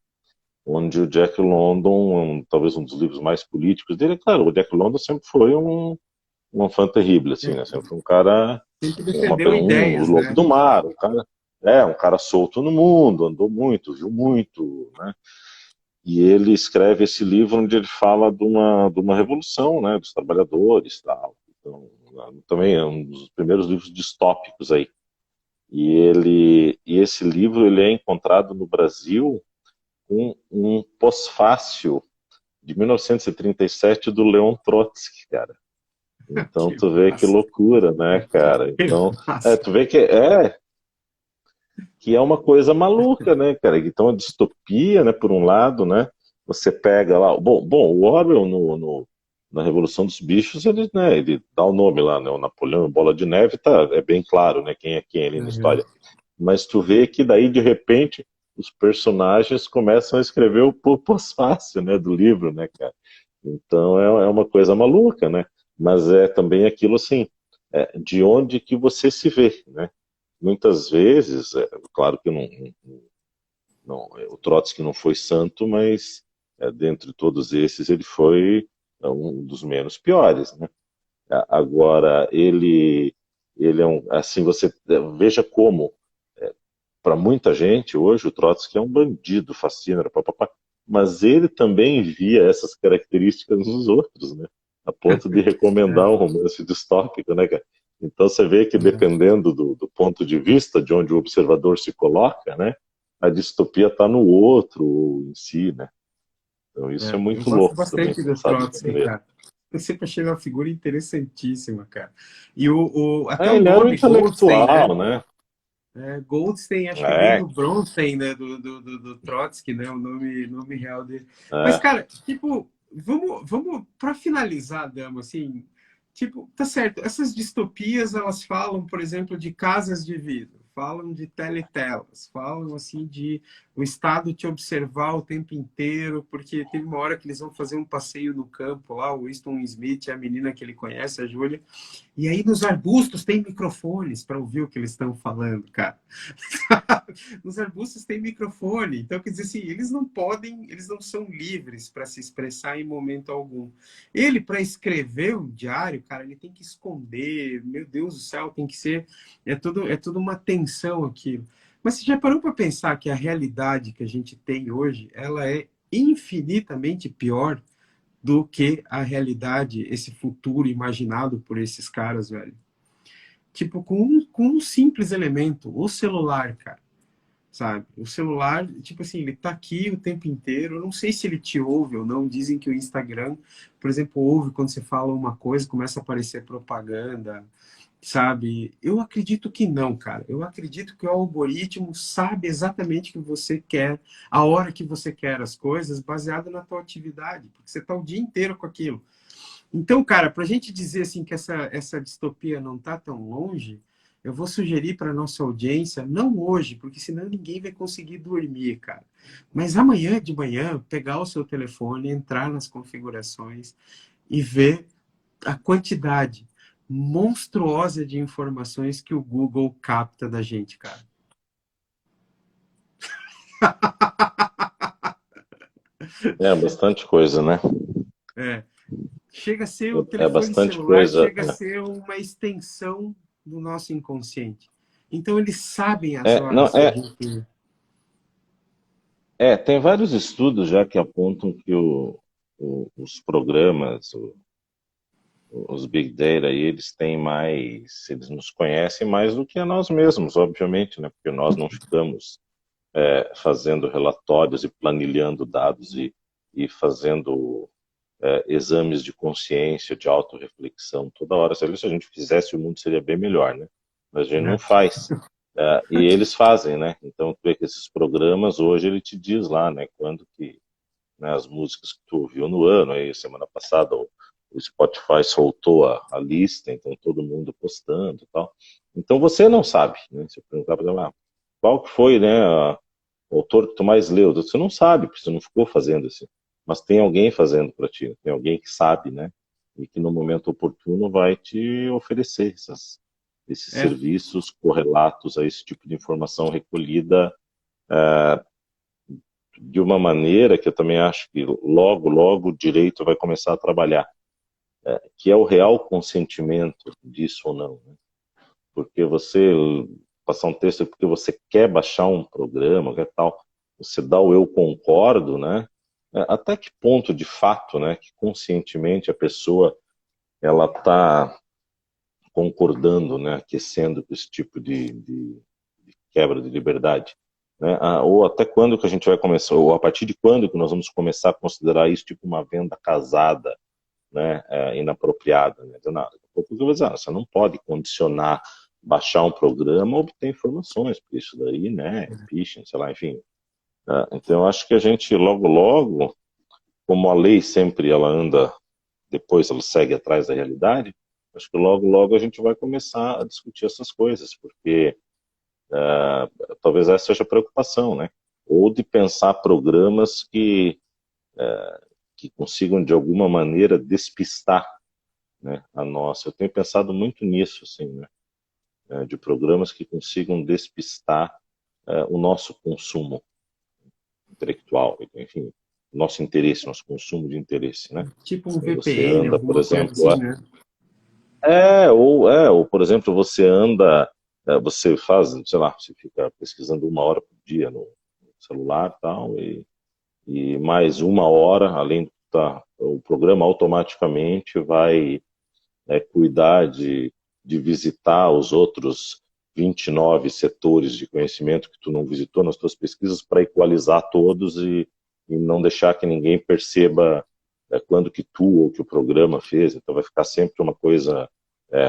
onde o Jack London, talvez um dos livros mais políticos dele, claro, o Jack London sempre foi um enfant terrível, assim, né? Sempre foi um cara, ideias, lobo né? do mar, um cara solto no mundo, andou muito, viu muito, né? E ele escreve esse livro onde ele fala de uma revolução, né, dos trabalhadores, tal. Então, também é um dos primeiros livros distópicos aí. E esse livro ele é encontrado no Brasil com um pós-fácil de 1937 do Leon Trotsky, cara. Então tu vê que loucura, né, cara? Então, tu vê que é uma coisa maluca, né, cara? Então a distopia, né, por um lado, né? Você pega lá, bom, o Orwell na Revolução dos Bichos, ele dá o nome lá, né? O Napoleão Bola de Neve, é bem claro, né? Quem é quem ali na história. Mas tu vê que daí de repente os personagens começam a escrever o pós-fácil, né, do livro, né, cara? Então é uma coisa maluca, né? Mas é também aquilo assim, de onde que você se vê, né? Muitas vezes, claro que o Trotsky não foi santo, mas dentre todos esses ele foi um dos menos piores, né? Agora ele é assim, você veja como para muita gente hoje o Trotsky é um bandido, fascínio, papapá, mas ele também via essas características nos outros, né? A ponto de recomendar um romance distópico, né, cara? Então você vê que dependendo do ponto de vista de onde o observador se coloca, né, a distopia está no outro em si, né? Então isso é muito louco também, bastante do sabe? Trotsky, cara. Eu sempre achei uma figura interessantíssima, cara. E até o Ele era um nome Goldstein, intelectual, né? Goldstein, acho que vem do Bronstein, né? Do Trotsky, né? O nome real dele. Mas, cara, tipo, vamos para finalizar, Dama, assim, tipo, tá certo, essas distopias, elas falam, por exemplo, de casas de vidro, falam de teletelas, falam assim de o Estado te observar o tempo inteiro, porque teve uma hora que eles vão fazer um passeio no campo lá, o Winston Smith, a menina que ele conhece, a Júlia, e aí nos arbustos tem microfones para ouvir o que eles estão falando, cara. Nos arbustos tem microfone, então quer dizer assim, eles não podem, eles não são livres para se expressar em momento algum. Ele, para escrever um diário, cara, ele tem que esconder, meu Deus do céu, tem que ser, é tudo uma tensão aquilo. Mas você já parou para pensar que a realidade que a gente tem hoje, ela é infinitamente pior do que a realidade, esse futuro imaginado por esses caras, velho? Tipo, com um simples elemento, o celular, cara, sabe? O celular, tipo assim, ele tá aqui o tempo inteiro. Eu não sei se ele te ouve ou não. Dizem que o Instagram, por exemplo, ouve quando você fala uma coisa, começa a aparecer propaganda, sabe? Eu acredito que não, cara. Eu acredito que o algoritmo sabe exatamente o que você quer, a hora que você quer as coisas, baseado na tua atividade, porque você tá o dia inteiro com aquilo. Então, cara, para a gente dizer assim que essa distopia não está tão longe, eu vou sugerir para nossa audiência, não hoje, porque senão ninguém vai conseguir dormir, cara. Mas amanhã de manhã, pegar o seu telefone, entrar nas configurações e ver a quantidade monstruosa de informações que o Google capta da gente, cara. É bastante coisa, né? É, chega a ser o É telefone bastante celular, coisa. chega a ser uma extensão do nosso inconsciente. Então eles sabem as É, não, horas que a gente. tem vários estudos já que apontam que os programas, os Big Data, eles têm mais, eles nos conhecem mais do que a nós mesmos, obviamente, né? Porque nós não ficamos fazendo relatórios e planilhando dados e fazendo exames de consciência, de autorreflexão toda hora. Se a gente fizesse, o mundo seria bem melhor, né? Mas a gente não Né? faz. E eles fazem, né? Então, tu vê que esses programas, hoje, ele te diz lá, né? Quando que, né, as músicas que tu ouviu no ano, aí semana passada o Spotify soltou a lista, então todo mundo postando e tal. Então você não sabe, né? Se eu perguntar para ela, qual que foi, né, o autor que tu mais leu, você não sabe, porque você não ficou fazendo assim. Mas tem alguém fazendo para ti, tem alguém que sabe, né? E que no momento oportuno vai te oferecer esses É, serviços correlatos a esse tipo de informação recolhida de uma maneira que eu também acho que logo, logo o direito vai começar a trabalhar, que é o real consentimento disso ou não, né? Porque você passar um texto porque você quer baixar um programa, que tal, você dá o eu concordo, né? Até que ponto, de fato, né, que conscientemente a pessoa ela está concordando, né, aquecendo com esse tipo de quebra de liberdade, né? Ou até quando que a gente vai começar, ou a partir de quando que nós vamos começar a considerar isso tipo uma venda casada, né, inapropriada, né? Então, daqui a pouco eu vou dizer, você não pode condicionar baixar um programa ou obter informações, porque isso daí, né, é phishing, sei lá, enfim. Então, eu acho que a gente logo, logo, como a lei sempre ela anda, depois ela segue atrás da realidade, acho que logo, logo a gente vai começar a discutir essas coisas, porque talvez essa seja a preocupação, né? Ou de pensar programas que consigam, de alguma maneira, despistar, né, a nossa. Eu tenho pensado muito nisso, assim, né? De programas que consigam despistar o nosso consumo intelectual, enfim, nosso interesse, nosso consumo de interesse, né? tipo um Você VPN, anda, por alguma coisa exemplo, assim, né? ou por exemplo, você anda, você faz, sei lá, você fica pesquisando 1 hora por dia no celular tal, e mais 1 hora, além do o programa automaticamente vai cuidar de visitar os outros 29 setores de conhecimento que tu não visitou nas tuas pesquisas para equalizar todos e não deixar que ninguém perceba quando que tu ou que o programa fez. Então vai ficar sempre uma coisa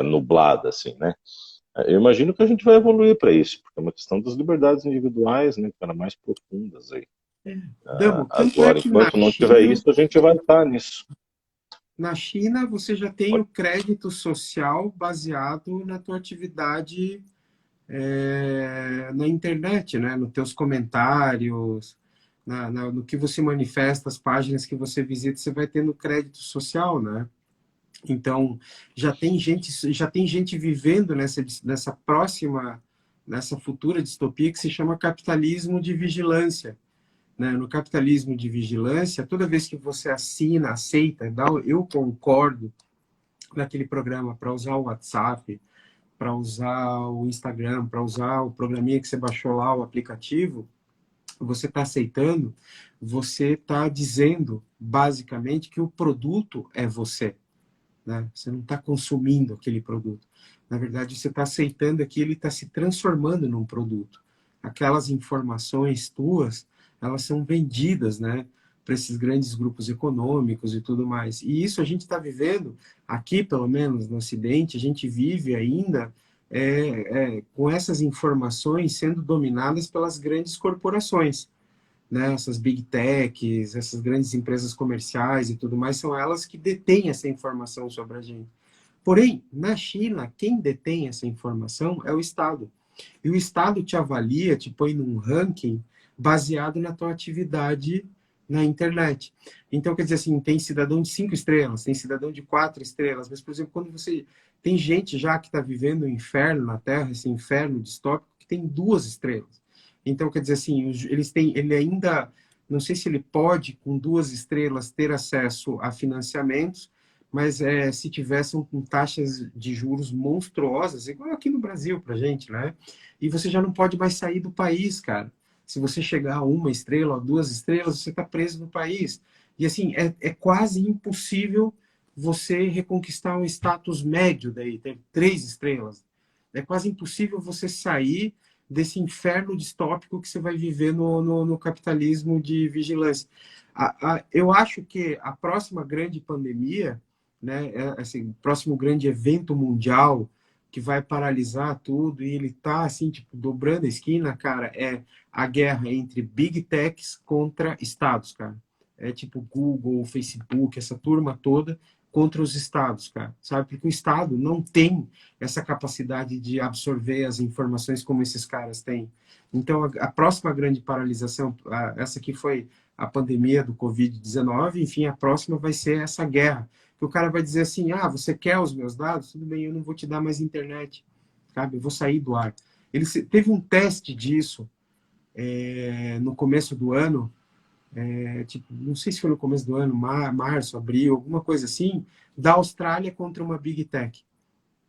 nublada, assim, né? Eu imagino que a gente vai evoluir para isso, porque é uma questão das liberdades individuais, né, cara, mais profundas aí. Damo, tanto é Agora, que na enquanto não tiver China, isso, a gente vai estar nisso. na China você já tem o crédito social baseado na tua atividade na internet, né? Nos teus comentários, no que você manifesta, as páginas que você visita, você vai tendo crédito social, né? Então, já tem gente vivendo nessa futura distopia que se chama capitalismo de vigilância, né? No capitalismo de vigilância, toda vez que você assina, aceita, eu concordo naquele programa para usar o WhatsApp, para usar o Instagram, para usar o programinha que você baixou lá, o aplicativo, você está aceitando, você está dizendo, basicamente, que o produto é você, né? Você não está consumindo aquele produto. Na verdade, você está aceitando que ele está se transformando num produto. Aquelas informações tuas, elas são vendidas, né, para esses grandes grupos econômicos e tudo mais. E isso a gente está vivendo aqui, pelo menos no Ocidente, a gente vive ainda com essas informações sendo dominadas pelas grandes corporações, né? Essas big techs, essas grandes empresas comerciais e tudo mais, são elas que detêm essa informação sobre a gente. Porém, na China, quem detém essa informação é o Estado. E o Estado te avalia, te põe num ranking baseado na tua atividade na internet. Então, quer dizer assim, tem cidadão de 5 estrelas, tem cidadão de 4 estrelas, mas, por exemplo, quando você... Tem gente já que está vivendo o inferno na Terra, esse inferno distópico, que tem 2 estrelas. Então, quer dizer assim, ele ainda, não sei se ele pode, com 2 estrelas, ter acesso a financiamentos, mas se tivessem com taxas de juros monstruosas, igual aqui no Brasil para gente, né? E você já não pode mais sair do país, cara. Se você chegar a 1 estrela ou 2 estrelas, você está preso no país. E assim, é quase impossível você reconquistar um status médio daí, ter 3 estrelas. É quase impossível você sair desse inferno distópico que você vai viver no capitalismo de vigilância. Eu acho que a próxima grande pandemia, né, assim, o próximo grande evento mundial que vai paralisar tudo, e ele está assim, tipo, dobrando a esquina, cara, é a guerra entre big techs contra estados, cara. É tipo Google, Facebook, essa turma toda contra os estados, cara, sabe? Porque o estado não tem essa capacidade de absorver as informações como esses caras têm. Então, a próxima grande paralisação, essa que foi a pandemia do Covid-19, enfim, a próxima vai ser essa guerra. Que o cara vai dizer assim, você quer os meus dados? Tudo bem, eu não vou te dar mais internet, sabe? Eu vou sair do ar. Teve um teste disso no começo do ano, tipo, não sei se foi no começo do ano, março, abril, alguma coisa assim, da Austrália contra uma Big Tech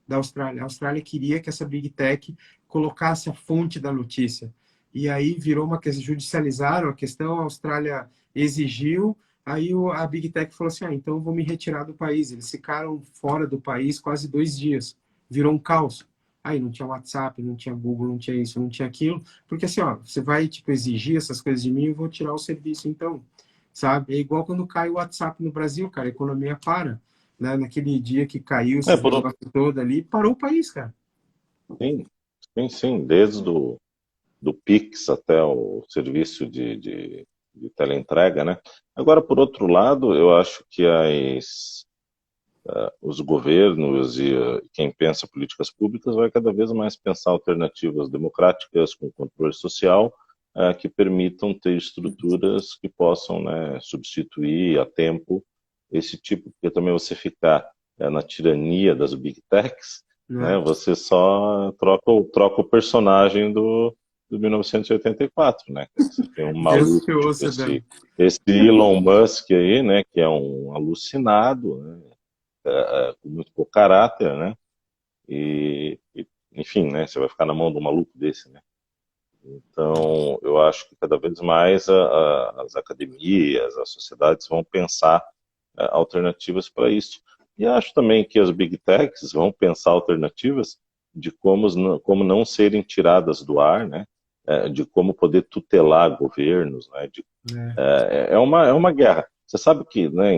da Austrália. A Austrália queria que essa Big Tech colocasse a fonte da notícia. E aí virou uma questão, judicializaram a questão, a Austrália exigiu, aí a Big Tech falou assim, então eu vou me retirar do país. Eles ficaram fora do país quase 2 dias. Virou um caos. Aí não tinha WhatsApp, não tinha Google, não tinha isso, não tinha aquilo. Porque assim, você vai tipo, exigir essas coisas de mim, eu vou tirar o serviço então. Sabe? É igual quando cai o WhatsApp no Brasil, cara, a economia para, né? Naquele dia que caiu É, esses negócios todo ali, parou o país, cara. sim, sim, sim, desde do Pix até o serviço de teleentrega, né? Agora, por outro lado, eu acho que os governos e quem pensa políticas públicas vai cada vez mais pensar alternativas democráticas com controle social que permitam ter estruturas que possam, né, substituir a tempo esse tipo, porque também você ficar na tirania das big techs, né, Né? você só troca o personagem do 1984, né? Você tem um Deus maluco te tipo ouça, Dan. esse Elon Musk aí, né, que é um alucinado, né, com muito pouco caráter, né? Enfim, né? Você vai ficar na mão de um maluco desse, né? Então, eu acho que cada vez mais as academias, as sociedades vão pensar alternativas para isso. E acho também que as big techs vão pensar alternativas de como não serem tiradas do ar, né? De como poder tutelar governos, né? É, É uma guerra. Você sabe que, né,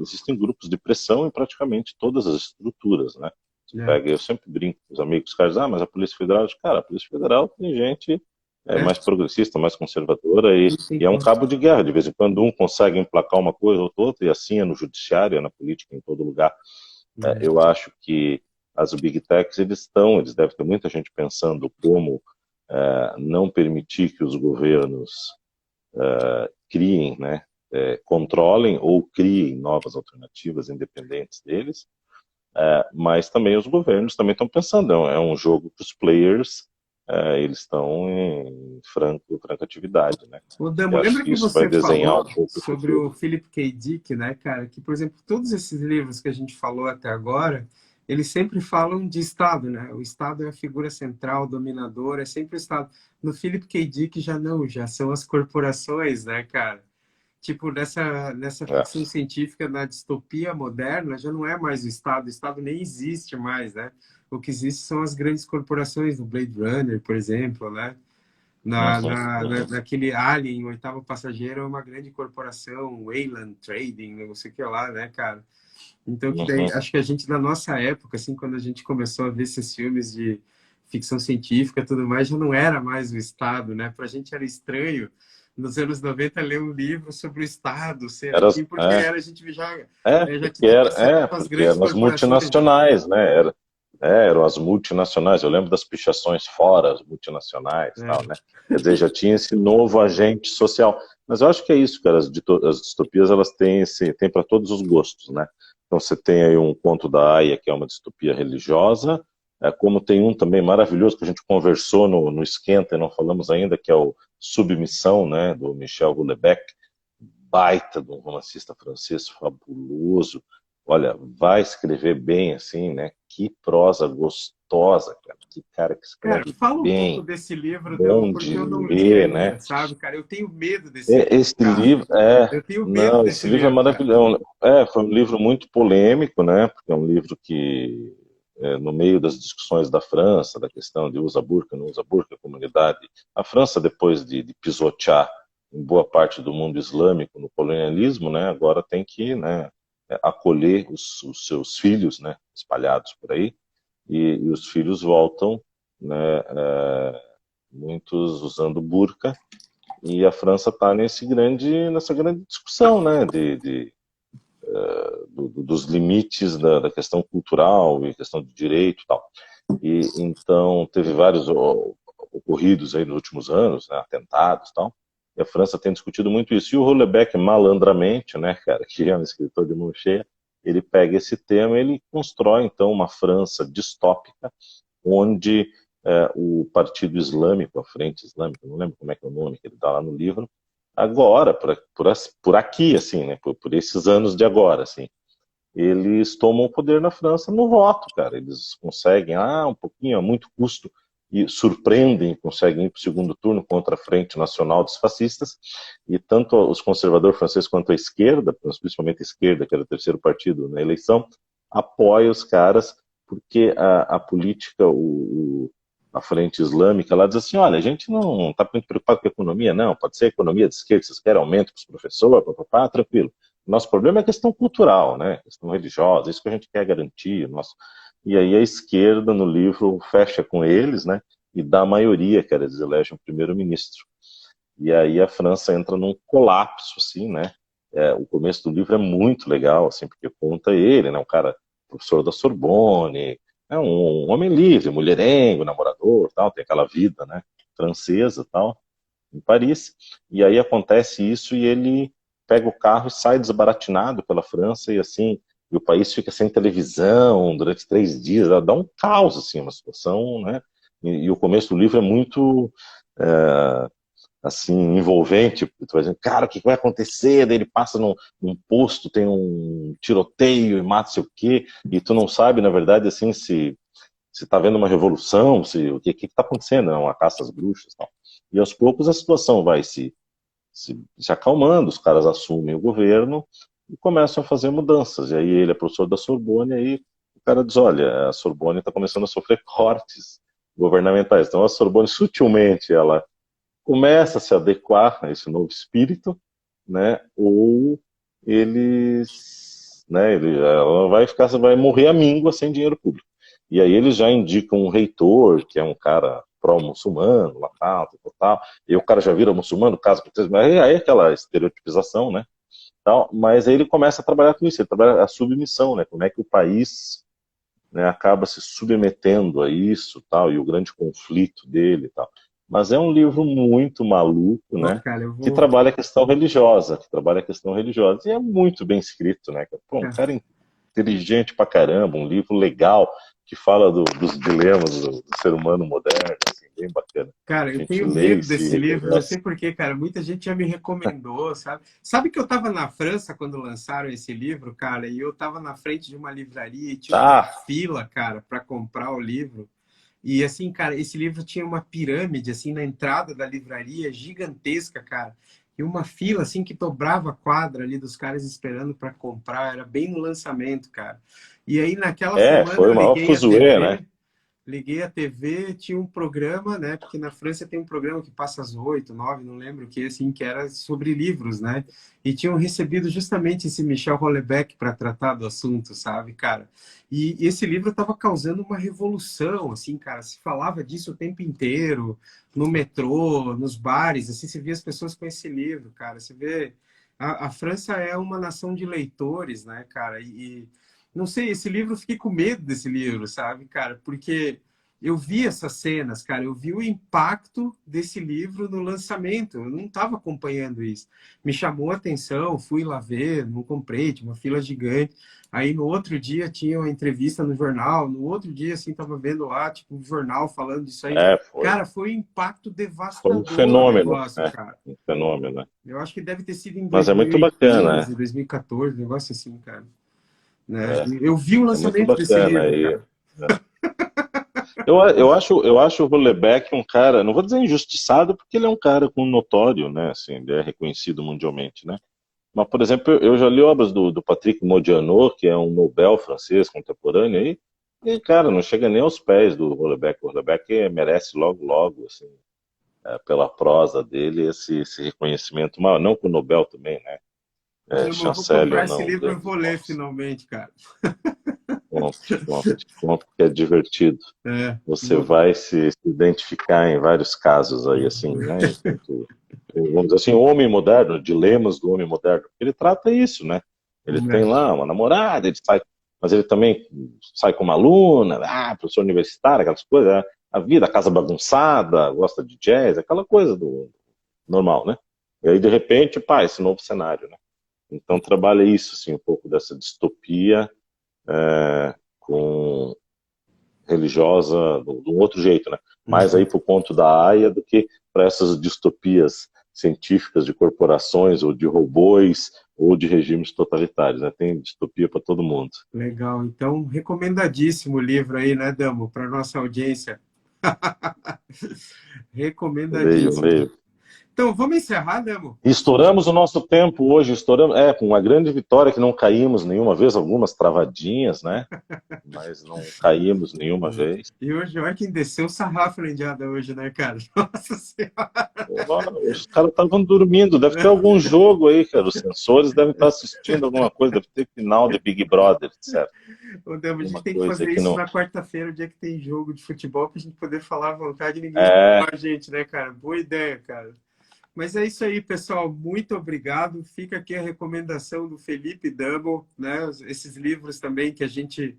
existem grupos de pressão em praticamente todas as estruturas, né? Você é, pega, eu sempre brinco com os amigos, os caras, mas a Polícia Federal, cara, a Polícia Federal tem gente é, mais progressista, mais conservadora não tem e é um como. cabo de guerra. De vez em quando um consegue emplacar uma coisa ou outra, e assim é no judiciário, é na política, em todo lugar. É, Eu acho que as Big Techs, eles devem ter muita gente pensando como não permitir que os governos criem, né, controlem ou criem novas alternativas independentes deles, mas também os governos também estão pensando, é um jogo que os players eles estão em franca atividade, né? Ô, E Damo, acho lembra que que isso vai você desenhar um falou pouco o sobre futuro. o Philip K. Dick, né, cara? Que, por exemplo, todos esses livros que a gente falou até agora, eles sempre falam de Estado, né? O Estado é a figura central, dominadora, é sempre o Estado. No Philip K. Dick já não, já são as corporações, né, cara? Tipo, nessa É. ficção científica, na distopia moderna, já não é mais o Estado nem existe mais, né? O que existe são as grandes corporações, do Blade Runner, por exemplo, né? Uhum, uhum. Naquele Alien, o oitavo passageiro, é uma grande corporação, Wayland Trading, não sei o que lá, né, cara? Então, que daí, Uhum. acho que a gente, da nossa época, assim, quando a gente começou a ver esses filmes de ficção científica e tudo mais, já não era mais o Estado, né? Pra gente era estranho, nos anos 90 ler um livro sobre o Estado ser Era, assim, porque era, a gente já porque tinha acesso às porque grandes eram as corporações, né? multinacionais, né? Eram as multinacionais. Eu lembro das pichações fora, as multinacionais, tal, É. né? Quer dizer, já tinha esse novo agente social. Mas eu acho que é isso, cara. As distopias elas têm para todos os gostos, né? Então você tem aí um conto da Aya, que é uma distopia religiosa, como tem um também maravilhoso que a gente conversou no Esquenta e não falamos ainda, que é o Submissão, né? Do Michel Houellebecq, baita de um romancista francês fabuloso. Olha, vai escrever bem assim, né? Que prosa gostosa, cara. Que cara que Cara, escreve fala um pouco bem, desse livro, Dama, bom porque de eu não li ler, né? ainda, sabe, cara? Eu tenho medo desse livro, Esse cara. livro, Eu tenho medo não, esse desse livro é livro, cara. maravilhoso. Foi um livro muito polêmico, né? Porque é um livro que, no meio das discussões da França, da questão de usa burca, não usa burca, comunidade, a França, depois de pisotear em boa parte do mundo islâmico no colonialismo, né? Agora tem que, né, acolher os seus filhos, né? Espalhados por aí, e os filhos voltam, né? Muitos usando burca, e a França está nessa grande discussão, né, dos limites da questão cultural e questão de direito e tal. E então teve vários ocorridos aí nos últimos anos, né, atentados e tal. E a França tem discutido muito isso. E o Houellebecq, malandramente, né, cara, que é um escritor de mão cheia, ele pega esse tema e ele constrói então uma França distópica, onde o Partido Islâmico, a Frente Islâmica, não lembro como é que é o nome que ele dá lá no livro, agora, por aqui, assim, né, por esses anos de agora, assim, eles tomam o poder na França no voto, cara. Eles conseguem, um pouquinho, a muito custo, e surpreendem, conseguem ir para o segundo turno contra a Frente Nacional dos Fascistas, e tanto os conservadores franceses quanto a esquerda, principalmente a esquerda, que era o terceiro partido na eleição, apoia os caras, porque a política, a Frente Islâmica, ela diz assim, olha, a gente não está muito preocupado com a economia, não, pode ser economia de esquerda, vocês querem aumento para os professores, tranquilo. Nosso problema é a questão cultural, né? A questão religiosa, isso que a gente quer garantir. E aí a esquerda, no livro, fecha com eles, né? E dá a maioria, que eles elegem o primeiro-ministro. E aí a França entra num colapso, assim, né? O começo do livro é muito legal, assim, porque conta ele, né? Um cara, professor da Sorbonne, um homem livre, mulherengo, namorador, tal, tem aquela vida, né? Francesa, tal, em Paris. E aí acontece isso e ele pega o carro e sai desbaratinado pela França e assim, e o país fica sem televisão durante 3 dias, dá um caos, assim, uma situação, né? E o começo do livro é muito assim, envolvente, tu vai dizendo, cara, o que vai acontecer? Daí ele passa num posto, tem um tiroteio e mata sei o quê, e tu não sabe, na verdade, assim, se tá vendo uma revolução, o que tá acontecendo, é uma caça às bruxas e tal. E aos poucos a situação vai se acalmando, os caras assumem o governo e começam a fazer mudanças. E aí ele é professor da Sorbonne, e aí o cara diz, olha, a Sorbonne está começando a sofrer cortes governamentais. Então a Sorbonne sutilmente ela começa a se adequar a esse novo espírito, né? Ou eles, né? Ela vai morrer à míngua sem dinheiro público. E aí eles já indicam um reitor, que é um cara pró-muçulmano, lá tal, e o cara já vira muçulmano, casa com 3 mas aí é aquela estereotipização, né? Tal, mas aí ele começa a trabalhar com isso, ele trabalha a submissão, né? Como é que o país né, acaba se submetendo a isso, tal, e o grande conflito dele, e tal. Mas é um livro muito maluco, Pô, né? cara, eu Que vou. trabalha a questão religiosa, que trabalha a questão religiosa. E é muito bem escrito, né? Pô, um cara inteligente pra caramba, um livro legal que fala dos dilemas do ser humano moderno, assim, bem bacana. Cara, A eu gente tenho lê medo e se desse livro, não reconhece. sei por quê, cara. Muita gente já me recomendou, sabe? Sabe que eu tava na França quando lançaram esse livro, cara, e eu tava na frente de uma livraria e tinha uma Ah, fila, cara, para comprar o livro. E assim, cara, esse livro tinha uma pirâmide assim na entrada da livraria gigantesca, cara. E uma fila assim que dobrava a quadra ali dos caras esperando para comprar, era bem no lançamento, cara. E aí naquela semana foi eu o maior liguei a fuzuê, né? TV, liguei a TV, tinha um programa, né? Porque na França tem um programa que passa às 8, 9, não lembro o que, assim, que era sobre livros, né? E tinham recebido justamente esse Michel Houellebecq para tratar do assunto, sabe, cara? E esse livro estava causando uma revolução, assim, cara. Se falava disso o tempo inteiro, no metrô, nos bares, assim, você via as pessoas com esse livro, cara. Você vê. A França é uma nação de leitores, né, cara? E não sei, esse livro, eu fiquei com medo desse livro, sabe, cara? Porque eu vi essas cenas, cara, eu vi o impacto desse livro no lançamento, eu não estava acompanhando isso. Me chamou a atenção, fui lá ver, não comprei, tinha uma fila gigante. Aí no outro dia tinha uma entrevista no jornal, no outro dia, assim, tava vendo lá, tipo, um jornal falando disso aí. Foi. Cara, foi um impacto Foi um devastador o fenômeno, negócio, né? cara. Um fenômeno, né? Eu acho que deve ter sido em Mas é muito bacana, 2015, 2014, um negócio assim, cara. Né? é, Eu vi o é muito lançamento desse bacana. livro, cara. Eu acho o Houellebecq um cara, não vou dizer injustiçado, porque ele é um cara com notório, né? Assim, ele é reconhecido mundialmente, né? Mas, por exemplo, eu já li obras do Patrick Modiano, que é um Nobel francês contemporâneo, e cara, não chega nem aos pés do Houellebecq. O Houellebecq merece logo, logo, assim, pela prosa dele, esse reconhecimento maior. Não com o Nobel também, né? Dama, eu vou Chancellor comprar ou esse não, livro e grandes vou ler nomes. finalmente, cara. Conto que é divertido. É, Você vai se identificar em vários casos aí, assim, né? Enquanto, vamos dizer assim, o homem moderno, dilemas do homem moderno. Ele trata isso, né? Ele tem é. lá uma namorada, ele sai, mas ele também sai com uma aluna, professor universitário, aquelas coisas, né? A vida, a casa bagunçada, gosta de jazz, aquela coisa do normal, né? E aí, de repente, pá, esse novo cenário, né? Então, trabalha isso, assim, um pouco dessa distopia com religiosa de um outro jeito, né? Mais aí para o ponto da AIA do que para essas distopias científicas de corporações ou de robôs ou de regimes totalitários, né? Tem distopia para todo mundo. Legal. Então, recomendadíssimo o livro aí, né, Damo, para nossa audiência. Leio, Recomendadíssimo. leio. Então, vamos encerrar, Damo? Estouramos o nosso tempo hoje, estouramos, com uma grande vitória que não caímos nenhuma vez, algumas travadinhas, né? Mas não caímos nenhuma vez. E hoje, olha quem desceu o sarrafo na Indiada hoje, né, cara? Nossa Senhora. Os caras estavam dormindo, deve ter algum jogo aí, cara. Os sensores devem estar assistindo alguma coisa, deve ter final de Big Brother, certo? Ô, Damo, a gente Alguma tem que coisa fazer que isso não. na quarta-feira, o dia que tem jogo de futebol, para a gente poder falar à vontade e ninguém É, com a gente, né, cara? Boa ideia, cara. Mas é isso aí, pessoal. Muito obrigado. Fica aqui a recomendação do Felipe Double, né? Esses livros também que a gente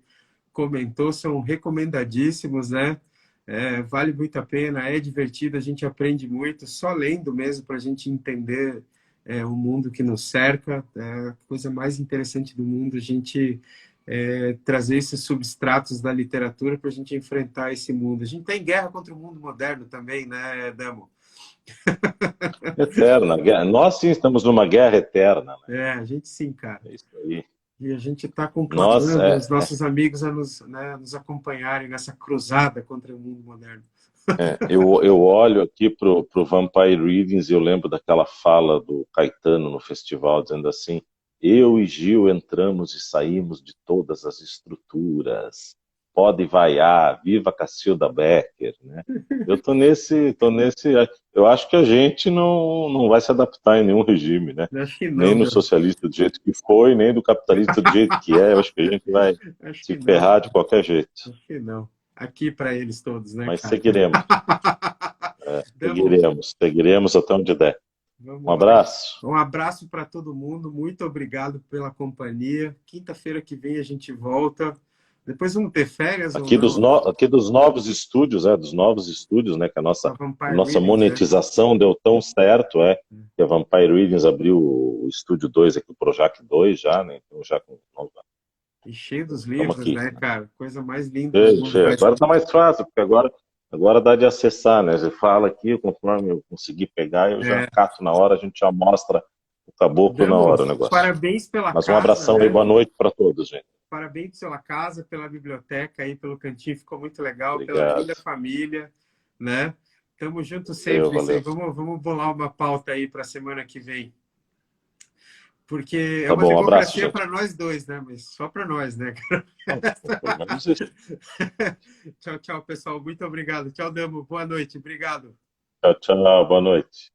comentou são recomendadíssimos, né? É, vale muito a pena, é divertido, a gente aprende muito, só lendo mesmo para a gente entender o mundo que nos cerca. É a coisa mais interessante do mundo, a gente trazer esses substratos da literatura para a gente enfrentar esse mundo. A gente tem guerra contra o mundo moderno também, né, Damo? eterna. Nós sim estamos numa guerra eterna, né? É, a gente sim, cara. É isso aí. E a gente está Nós, conclamando os nossos amigos a nos, né, nos acompanharem nessa cruzada contra o mundo moderno. eu olho aqui pro Vampire Readings e eu lembro daquela fala do Caetano no festival, dizendo assim: eu e Gil entramos e saímos de todas as estruturas. Pode vaiar, viva Cacilda Becker, né? Eu tô nesse. Eu acho que a gente não vai se adaptar em nenhum regime, né? Acho que Nem não, no meu. socialista do jeito que foi, nem do capitalista do jeito que é. Eu acho que a gente vai Acho se que não, ferrar de cara. qualquer jeito. Acho que não. Aqui para eles todos, né, Mas cara? seguiremos, Demo, seguiremos até onde der. Um vamos lá. abraço. Um abraço para todo mundo. Muito obrigado pela companhia. Quinta-feira que vem a gente volta. Depois vamos ter férias ou Aqui não? aqui dos novos estúdios, né? Que A a Vampire nossa Readings, né? monetização deu tão certo, que a Vampire Readings abriu o estúdio 2 aqui, o Projac 2 já, né? Então já com. E cheio dos Estamos livros, aqui. né, cara? Coisa mais linda do Cheio, mundo. cheio. Agora tá mais fácil, porque agora dá de acessar, né? Você fala aqui, conforme eu conseguir pegar, eu já É, cato na hora, a gente já mostra o caboclo na Damo, hora o negócio. parabéns pela Mas um casa, abração aí, né? boa noite para todos, gente. Parabéns pela casa, pela biblioteca aí, pelo cantinho, ficou muito legal, pela Obrigado. linda família, né? Tamo junto Valeu, sempre, isso aí. valeu. Vamos bolar uma pauta aí para a semana que vem. Porque é Tá uma bom, um abraço, democracia gente. para nós dois, né? Mas só para nós, né? Não, pelo menos isso. Tchau, tchau, pessoal. Muito obrigado. Tchau, Damo. Boa noite. Obrigado. Tchau, tchau, boa noite.